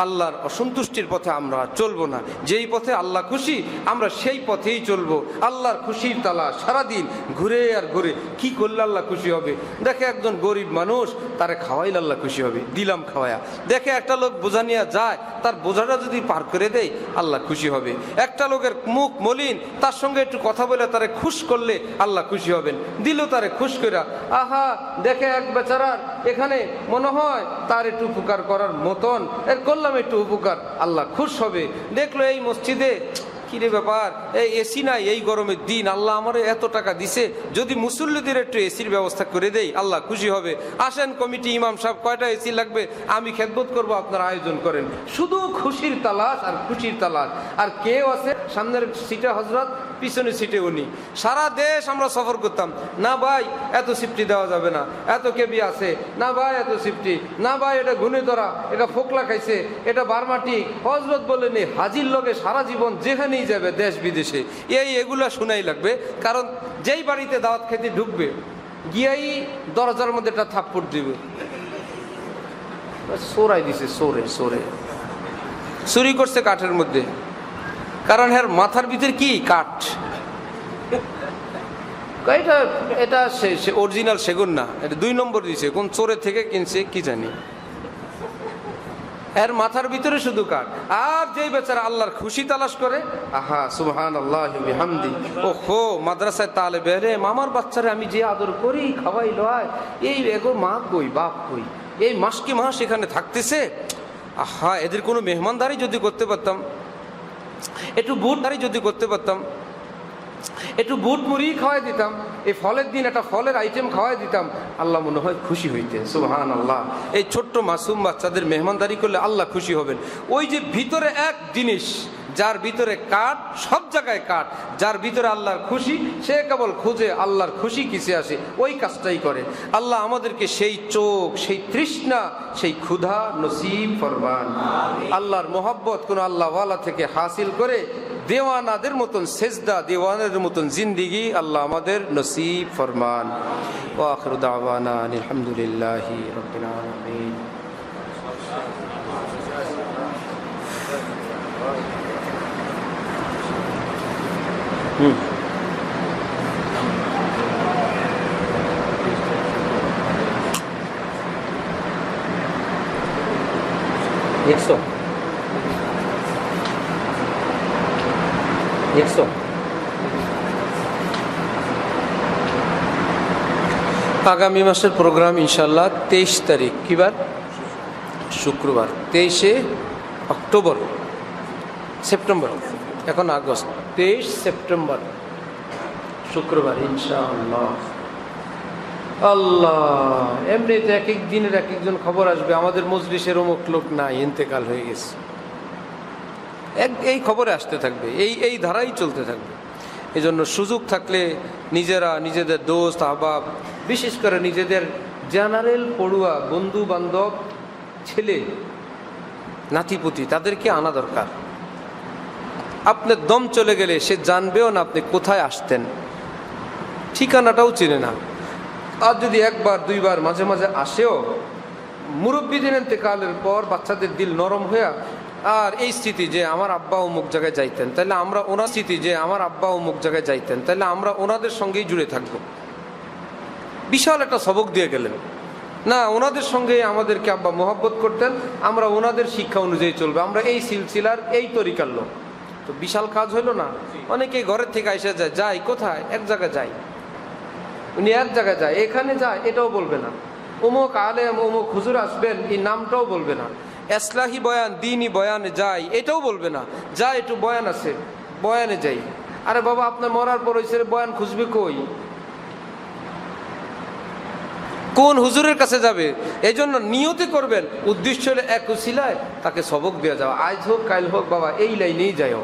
আল্লাহর অসন্তুষ্টির পথে আমরা চলবো না, যেই পথে আল্লাহ খুশি আমরা সেই পথেই চলবো। আল্লাহর খুশির তালা সারাদিন ঘুরে আর ঘুরে, কি করলে আল্লাহ খুশি হবে? দেখে একজন গরিব মানুষ, তারে খাওয়াইলে আল্লাহ খুশি হবে, দিলাম খাওয়ায়া। দেখে একটা লোক বোঝা নিয়ে যায়, তার বোঝাটা যদি পার করে দেয় আল্লাহ খুশি হবে। একটা লোকের মুখ মলিন, তার সঙ্গে একটু কথা বলে তারে খুশ করলে আল্লাহ খুশি হবেন, দিল তারে খুশ করে। আহা, দেখে এক বেচারার এখানে মনে হয় তার একটু উপকার করার মতন, এর করলাম একটু উপকার, আল্লাহ খুশ হবে। দেখলো এই মসজিদে কিরে ব্যাপার, এই এসি নাই এই গরমের দিন, আল্লাহ আমার এত টাকা দিছে, যদি মুসল্লিদের একটু এসির ব্যবস্থা করে দেই আল্লাহ খুশি হবে। আসেন কমিটি, ইমাম সাহেব কয়টা এসি লাগবে আমি খেদমত করব, আপনারা আয়োজন করেন। শুধু খুশির তালাশ আর খুশির তালাশ। আর কেউ আছে সামনের সিটে হজরত পিছনে সিটে উনি। সারা দেশ আমরা সফর করতাম, না ভাই এত সিফটি দেওয়া যাবে না, এত কেবি আছে না ভাই, এত সিফটি না ভাই, এটা ঘুনে ধরা, এটা ফোকলা খাইছে, এটা বারমাটি। হজরত বলেনি হাজির লগে সারা জীবন যেখানেই যাবে দেশ বিদেশে এগুলা শোনাই লাগবে। কারণ যেই বাড়িতে দাওয়াত খেতে ঢুকবে গিয়াই দরজার মধ্যে একটা থাপ্পড় দিবে, সোরাই দিছে, সোরে চুরি করছে কাঠের মধ্যে। কারণ এর মাথার ভিতরে কি কাঠ, এটা এটা অরিজিনাল সেগুন না, এটা 2 নম্বর দিছে, কোন চোরে থেকে কিনছে কি জানি। এর মাথার ভিতরে শুধু কাঠ। আর যেই বেচারা আল্লাহর খুশি তালাশ করে, আহা সুবহানাল্লাহি ওয়া বিহামদি, ওহো মাদ্রাসায় তালেবে ইলম, আমার বাচ্চারে আমি যে আদর করি খাওয়াই লয়, এই এগো মা কই বাপ কই, এই মাস কি মাস এখানে থাকতেছে, আহা এদের কোনো মেহমানদারি যদি করতে পারতাম, একটু বুটদারি যদি করতে পারতাম, একটু বুট মুড়ি খাওয়াই দিতাম, এই ফলের দিন একটা ফলের আইটেম খাওয়াই দিতাম, আল্লাহ মনে হয় খুশি হইতেন। সুবহানাল্লাহ। এই ছোট্ট মাসুম বাচ্চাদের মেহমানদারি করলে আল্লাহ খুশি হবেন। ওই যে ভিতরে এক জিনিস, যার ভিতরে কাঠ, সব জায়গায় কাঠ, যার ভিতরে আল্লাহর খুশি, সে কেবল খুঁজে আল্লাহর খুশি কিসে আসে, ওই কাজটাই করে। আল্লাহ আমাদেরকে সেই চোখ, সেই তৃষ্ণা, সেই ক্ষুধা নসিব ফরমান। আল্লাহর মোহাব্বত কোন আল্লাহওয়ালা থেকে হাসিল করে দেওয়ানাদের মতন সেজদা, দেওয়ানাদের মতন জিন্দিগি আল্লাহ আমাদের নসিব ফরমান। ওয়া আখিরু দাওয়ানা আলহামদুলিল্লাহি রাব্বিল আলামিন। আগামী মাসের প্রোগ্রাম ইনশাল্লাহ 23 তারিখ, কি বার? শুক্রবার, 23 অক্টোবর, সেপ্টেম্বর, এখন আগস্ট, 23 সেপ্টেম্বর শুক্রবার ইনশাআল্লাহ। আল্লাহ, এমনিতে এক এক দিনের এক একজন খবর আসবে, আমাদের মজলিসের অমুক লোক নাই, ইন্তেকাল হয়ে গেছে, এই খবরে আসতে থাকবে, এই ধারাই চলতে থাকবে। এই জন্য সুযোগ থাকলে নিজেরা নিজেদের দোস্ত আহবাব, বিশেষ করে নিজেদের জেনারেল পড়ুয়া বন্ধু বান্ধব, ছেলে নাতিপুতি, তাদেরকে আনা দরকার। আপনার দম চলে গেলে সে জানবেও না আপনি কোথায় আসতেন, ঠিকানাটাও চিনে না। আর যদি একবার দুইবার মাঝে মাঝে আসেও, মুরব্বীদের ইন্তেকালের পর বাচ্চাদের দিল নরম হয়ে আর এই স্মৃতি যে আমার আব্বা অমুক জায়গায় যাইতেন, তাহলে আমরা ওনার স্মৃতি যে আমার আব্বা অমুক জায়গায় যাইতেন, তাহলে আমরা ওনাদের সঙ্গেই জুড়ে থাকবো। বিশাল একটা সবক দিয়ে গেলেন না, ওনাদের সঙ্গে আমাদেরকে আব্বা মোহাব্বত করতেন, আমরা ওনাদের শিক্ষা অনুযায়ী চলবে, আমরা এই সিলসিলার এই তরিকার লোক। তো বিশাল কাজ হইল না? অনেকেই ঘরের থেকে এসে যায় কোথায়, এক জায়গায় যায়, উনি এক জায়গায় যায়, এখানে যায়, এটাও বলবে না। অমুক আলেম অমুক হুজুর আসবেন, এই নামটাও বলবে না। এসলাহি বয়ান, দিনই বয়ানে যাই, এটাও বলবে না। যা একটু বয়ান আছে, বয়ানে যাই। আরে বাবা, আপনার মরার পর ওই ছেলে বয়ান খুঁজবে কই? কোন হুজুরের কাছে যাবে? এই জন্য নিয়তি করবেন, উদ্দেশ্য হলে এক উসিলায় তাকে সবক দেওয়া যাওয়া, আজ হোক কাল হোক, বাবা এই লাইনেই যাও,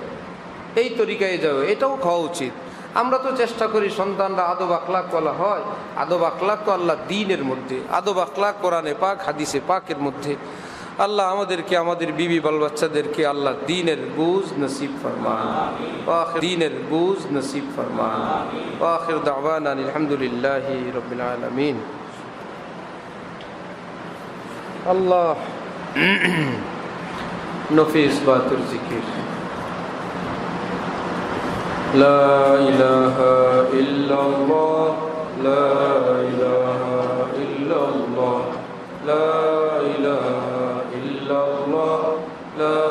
এই তরিকায় যাও, এটাও খাওয়া উচিত। আমরা তো চেষ্টা করি সন্তানরা আদব আখলাক বলা হয়, আদব আখলাক তো আল্লাহ দ্বীনের মধ্যে, আদব আখলাক কোরআনে পাক হাদিসে পাকের মধ্যে। আল্লাহ আমাদেরকে, আমাদের বিবি বাল বাচ্চাদেরকে আল্লাহ দ্বীনের বুঝ নসিব ফরমান, দ্বীনের বুঝ নসিব ফরমান। আখির দাওয়ানা আলহামদুলিল্লাহি রাব্বিল আলামিন। আল্লাহ নফিস বাতুর জিকির, লা ইলাহা ইল্লাল্লাহ, লা ইলাহা ইল্লাল্লাহ, লা ইলাহা ইল্লাল্লাহ, লা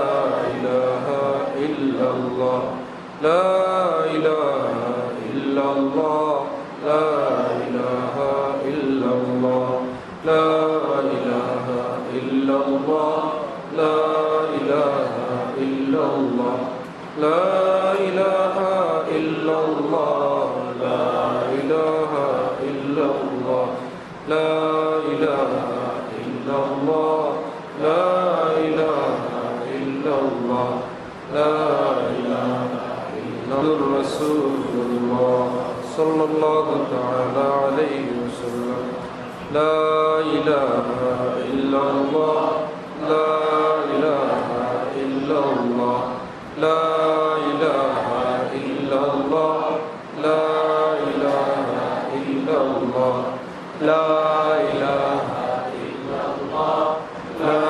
ইলাহা ইল্লাল্লাহ, লা ইলাহা ইল্লাল্লাহ, লা ইলাহা ইল্লাল্লাহ, লা ইলাহা ইল্লাল্লাহ, লা ইলাহা ইল্লাল্লাহ, লা ইলাহা ইল্লাল্লাহ, লা ইলাহা ইল্লাল্লাহ, লা ইলাহা ইল্লাল্লাহ, লা ইলাহা ইল্লাল্লাহ, লা ইলাহা ইল্লাল্লাহ। رسول الله صلى الله تعالى عليه وسلم لا إله إلا الله لا إله إلا الله لا إله إلا الله لا إله إلا الله لا إله إلا الله لا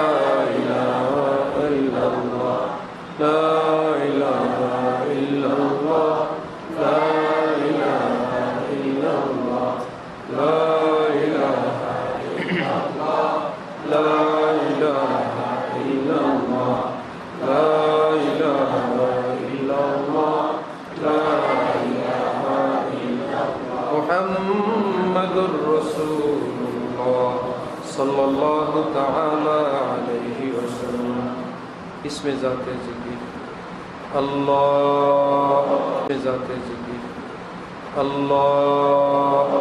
إله إلا الله لا إله إلا الله لا إله إلا الله لا إله إلا الله لا إله إلا الله لا إله إلا الله لا إله إلا الله محمد رسول الله صلى الله تعالى عليه وسلم اسم ذات ذکر اللہ ذات ذکر اللہ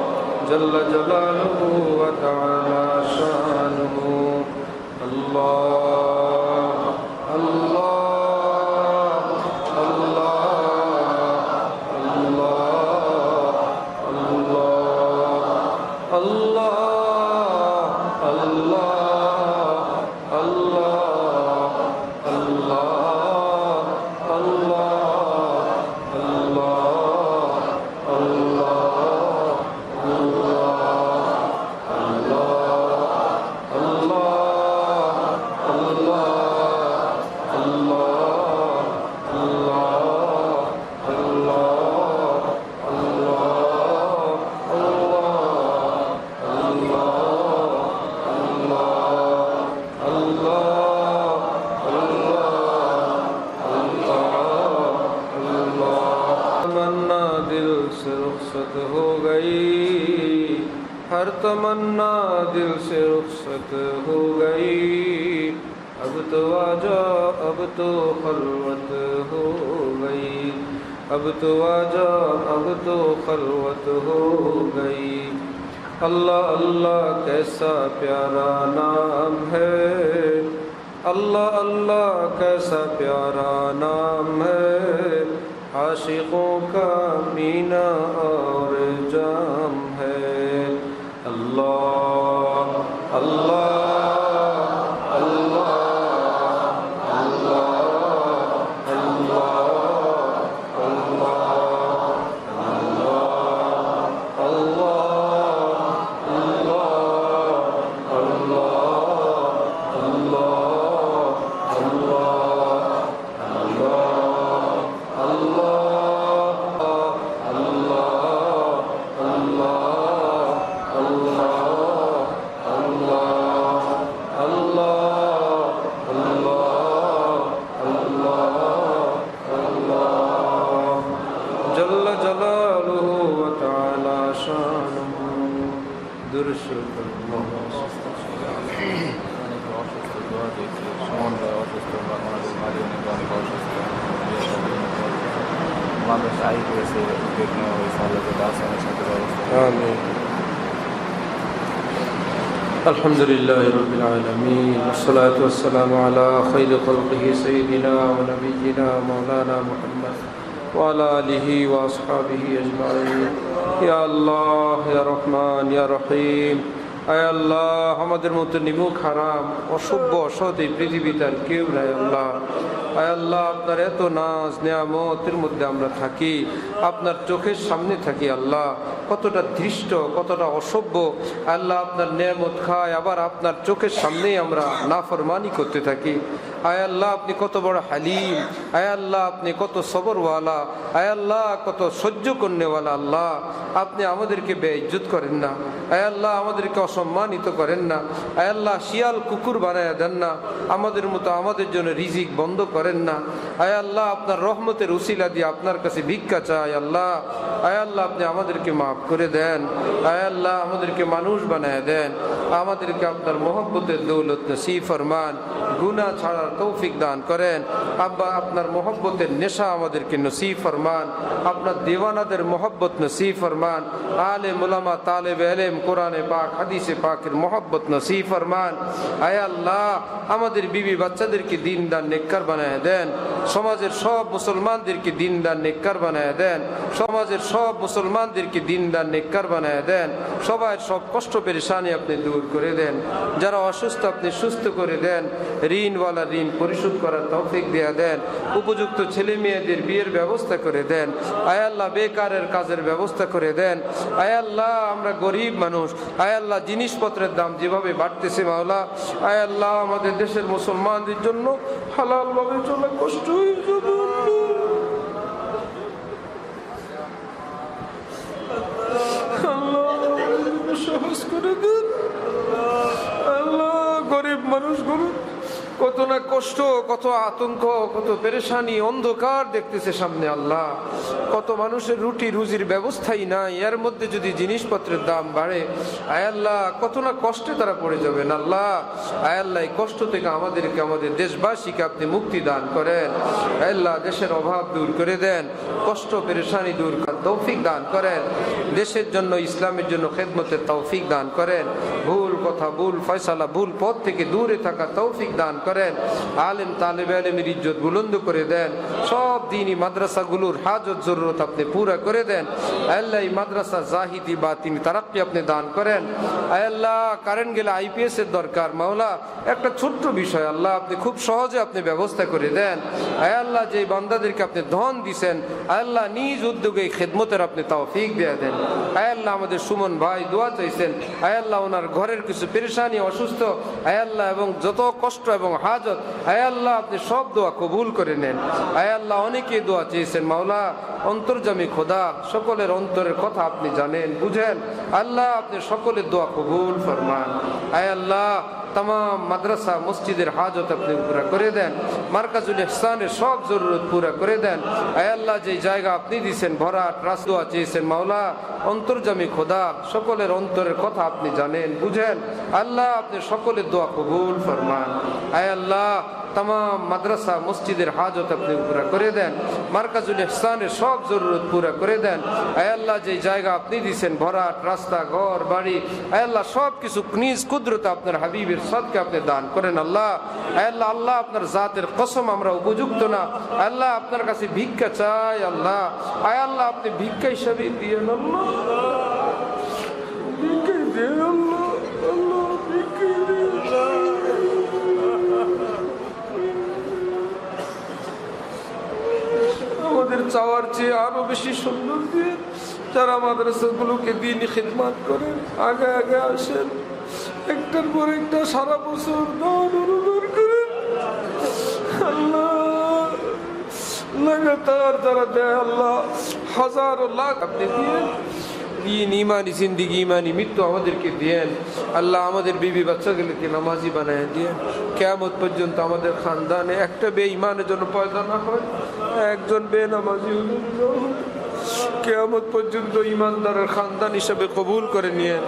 جل جلالہ و تعالی شانہ اللہ اللہ اللہ اللہ اللہ اللہ اللہ हर तमन्ना दिल से रुखसत हो गई अब तो आजा अब तो खलवत हो गई अब तो आजा अब तो खलवत हो गई अल्लाह अल्लाह कैसा प्यारा नाम है अल्लाह अल्लाह कैसा प्यारा नाम है आशिकों का मीना और जाम है अल्लाह अल्लाह अल्लाह अल्लाह अल्लाह अल्लाह अल्हम्दुलिल्लाह रब्बिल आलमीन वस्सलातु वस्सलामु अला खैरि खल्क़िही सय्यिदिना व नबिय्यिना मौलाना मुहम्मद व अला आलिहि व अस्हाबिहि अजमाइन या अल्लाह या रहमान या रहीम आय अल्लाह আমাদের মতো নিমুখ হারাম অসভ্য অসৎ এই পৃথিবীতে আর কেউ নাই আল্লাহ আয় আল্লাহ আপনার এত নাজ নেয়ামতের মধ্যে আমরা থাকি আপনার চোখের সামনে থাকি আল্লাহ কতটা ধৃষ্ট কতটা অসভ্য আল্লাহ আপনার নেয়ামত খায় আবার আপনার চোখের সামনেই আমরা নাফরমানি করতে থাকি আয় আল্লাহ আপনি কত বড় হালিম আয় আল্লাহ আপনি কত সবরওয়ালা আয় আল্লাহ কত সহ্য করনেওয়ালা আল্লাহ আপনি আমাদেরকে বেইজ্জত করেন না আয় আল্লাহ আমাদেরকে অসম্মানিত করেন না আয় আল্লাহ শিয়াল কুকুর বানায়া দেন না আমাদের মতো আমাদের জন্য রিজিক বন্ধ করেন না আয় আল্লাহ আপনার রহমতের উসিলা দিয়ে আপনার কাছে ভিক্ষা চাই আল্লাহ আয় আল্লাহ আপনি আমাদেরকে মাফ করে দেন আয় আল্লাহ আমাদেরকে মানুষ বানায়া দেন আমাদেরকে আপনার মহব্বতের দৌলত নসিব ফরমান গুনাহ ছাড়ার তৌফিক দান করেন আব্বা আপনার মহব্বতের নেশা আমাদেরকে নসিব ফরমান আপনার দেওয়ানাদের মহব্বত নসিব ফরমান আলেম উলামা তালেব ইলম কোরআনে পাক হাদিসে পাকের মহব্বত নসিব ফরমান আয় আল্লাহ আমাদের বিবি বাচ্চাদেরকে দিনদার নেককার বানায় বানায় দেন, সমাজের সব মুসলমানদেরকে দিনদার নেককার বানায় দেন, সমাজের সব মুসলমানদেরকে দিনদার নেককার বানায় দেন, সবার সব কষ্ট পেরেশানি আপনি দূর করে দেন, যারা অসুস্থ আপনি সুস্থ করে দেন, ঋণওয়ালা ঋণ পরিশোধ করার তৌফিক দেয়া দেন, উপযুক্ত ছেলে মেয়েদের বিয়ের ব্যবস্থা করে দেন, আয় আল্লাহ বেকারের কাজের ব্যবস্থা করে দেন, আয় আল্লাহ আমরা গরিব মানুষ, আয় আল্লাহ জিনিসপত্রের দাম যেভাবে বাড়তেছে মাওলা, আয় আল্লাহ আমাদের দেশের মুসলমানদের জন্য হালাল ভাবে চলা কষ্ট হয়ে যাবে, সহজ করে দেন আল্লাহ। গরিব মানুষ গরিব কত না কষ্ট, কত আতঙ্ক, কত পেরেশানি, অন্ধকার দেখতেছে সামনে আল্লাহ, কত মানুষের রুটি রুজির ব্যবস্থাই নাই, এর মধ্যে যদি জিনিসপত্রের দাম বাড়ে আয় আল্লাহ কত না কষ্টে তারা পড়ে যাবেন আল্লাহ। আয় আল্লাহ এই কষ্ট থেকে আমাদেরকে, আমাদের দেশবাসীকে আপনি মুক্তি দান করেন, আয় আল্লাহ দেশের অভাব দূর করে দেন, কষ্ট পেরেশানি দূর করেন, তৌফিক দান করেন, দেশের জন্য ইসলামের জন্য খেদমতের তৌফিক দান করেন, ভুল কথা ভুল ফয়সালা ভুল পথ থেকে দূরে থাকা তৌফিক দান করেন, আলেম তালেব আলেমের ইজ্জত বুলন্দ করে দেন, সব দিনই মাদ্রাসাগুলোর হাজত জরুরত আপনি পুরা করে দেন, আল্লাহ এই মাদ্রাসা জাহিদি বাতিনি তারাক্কি আপনি দান করেন, আল্লাহ কারেন্ট গেলে আইপিএস এর দরকার মাওলা, একটা ছোট্ট বিষয় আল্লাহ আপনি খুব সহজে আপনি ব্যবস্থা করে দেন, আল্লাহ যে বান্দাদেরকে আপনি ধন দিছেন আল্লাহ নিজ উদ্যোগে খেদমতের আপনি তৌফিক দিয়ে দেন, আল্লাহ আমাদের সুমন ভাই দোয়া চাইছেন আল্লাহ ওনার ঘরের কিছু পেরেশানি অসুস্থ আল্লাহ এবং যত কষ্ট এবং হাজত আল্লাহ আপনি সব দোয়া কবুল করে নেন, আল্লাহ অনেকে দোয়া চেয়েছেন মাওলা, অন্তর্যামী খোদা সকলের অন্তরের কথা আপনি জানেন বুঝেন আল্লাহ, আপনি সকলের দোয়া কবুল ফরমান, আল্লাহ तमाम মাদ্রাসা মসজিদের হাজত আপনি পুরা করে দেন, মার্কাজুল ইহসানের সব জরুরত পুরা করে দেন, আয় আল্লাহ যে জায়গা আপনি দিয়েছেন ভরাট রাস্তা চেয়েছেন মাওলা, অন্তর্যামী খোদা সকলের অন্তরের কথা আপনি জানেন বুঝেন আল্লাহ, আপনি সকলের দোয়া কবুল ফরমান, আয় আল্লাহ तमाम মাদ্রাসা মসজিদের হাজত আপনি পুরা করে দেন, মার্কাজুল ইহসানের সব জরুরত পুরা করে দেন, আয় আল্লাহ যে জায়গা আপনি দিয়েছেন ভরাট রাস্তা ঘর বাড়ি আয় আল্লাহ সব কিছু নিজ কুদরতে আপনার হাবিবের সদকে আপনি দান করেন আল্লাহ, আয় আল্লাহ আল্লাহ আপনার জাতের কসম আমরা উপযুক্ত না আল্লাহ, আপনার কাছে ভিক্ষা চাই আল্লাহ, আয় আল্লাহ আপনি ভিক্ষা হিসাবে দিয়ে আল্লাহ, ভিক্ষা দিয়ে আল্লাহ, আল্লাহ ভিক্ষা দিয়ে আমাদের চাওয়ার চেয়ে আরো বেশি সুন্দর দিয়ে যারা মাদ্রাসাগুলোকে দিনই খিদমত করেন আগে আগে আসেন, একটার পর একটা সারা বছর দান অনুদান করেন আল্লাহ, লাগাতার যারা দেয় আল্লাহ হাজার লাখ আপনি দিয়ে দিন ইমানি জিন্দিগি ইমানি মৃত্যু আমাদেরকে দিয়েন আল্লাহ, আমাদের বিবি বাচ্চাগুলোকে নামাজি বানায় দিয়ে কিয়ামত পর্যন্ত আমাদের খানদানে একটা বেঈমানের জন্য পয়দা না হয়, একজন বেনামাজি কিয়ামত পর্যন্ত ইমানদারের খানদান হিসাবে কবুল করে নিয়েন,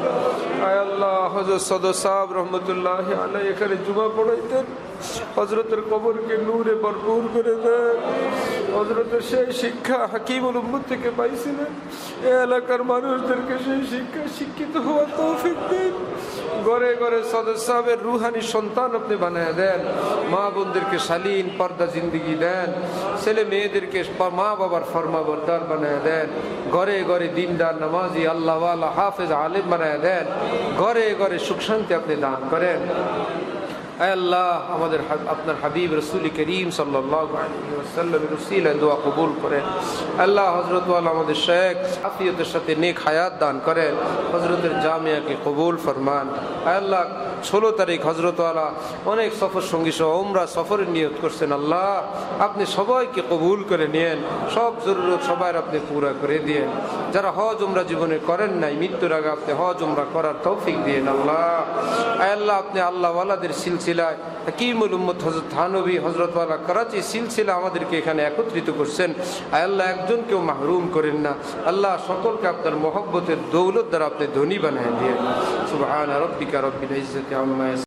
আয় আল্লাহ হযরত সদর সাহেব রহমতুল্লাহ আলাইহি এখানে জুমা পড়াইতেন, হযরতের কবরকে নূরে ভরপুর করে দেন, হযরতের সেই শিক্ষা হাকিমুল উম্মত থেকে পাইছিলেন, এই এলাকার মানুষদেরকে সেই শিক্ষা শিক্ষিত হওয়ার তৌফিক দেন, ঘরে ঘরে সদর সাহেবের রুহানি সন্তান আপনি বানায় দেন, মা বোনদেরকে শালীন পর্দা জিন্দিগি দেন, ছেলে মেয়েদেরকে মা বাবার ফরমাবরদার বানায় দেন, ঘরে ঘরে দিনদার নামাজি আল্লাহওয়ালা হাফেজ আলিম বানায় দেন, ঘরে ঘরে সুখ শান্তি আপনি দান করেন, আয় আল্লাহ আমাদের আপনার হাবিব রসুল করিম সাল্লাল্লাহু আলাইহি ওয়াসাল্লামের উসিলায় দোয়া কবুল করেন, আল্লাহ হযরত ওয়ালা আমাদের শেখ আফিয়তের সাথে নেক হায়াত দান করেন, হযরতের জামিয়াকে কবুল ফরমান, আয় আল্লাহ 16 তারিখ হযরত ওয়ালা অনেক সফর সঙ্গী সহ উমরা সফরের নিয়ত করছেন আল্লাহ, আপনি সবাইকে কবুল করে নেন, সব জরুরত সবার আপনি পুরা করে দিয়েন, যারা হজ উমরা জীবনে করেন নাই মৃত্যুর আগে আপনি হজ উমরা করার তৌফিক দিয়েন আল্লাহ, আয় আল্লাহ আপনি আল্লাহ ওয়ালাদের সিলসিলায় হাকিমুল উম্মত হযরত থানভী হযরত ওয়ালা করাচি সিলসিলা আমাদেরকে এখানে একত্রিত করছেন, আয় আল্লাহ একজনকেও মাহরুম করেন না আল্লাহ, সকলকে আপনার মহব্বতের দৌলত দ্বারা আপনি ধনী বানায় দিয়েন, সুবহান রাব্বিকা রব্বিল ইজ্জাতি আম্মা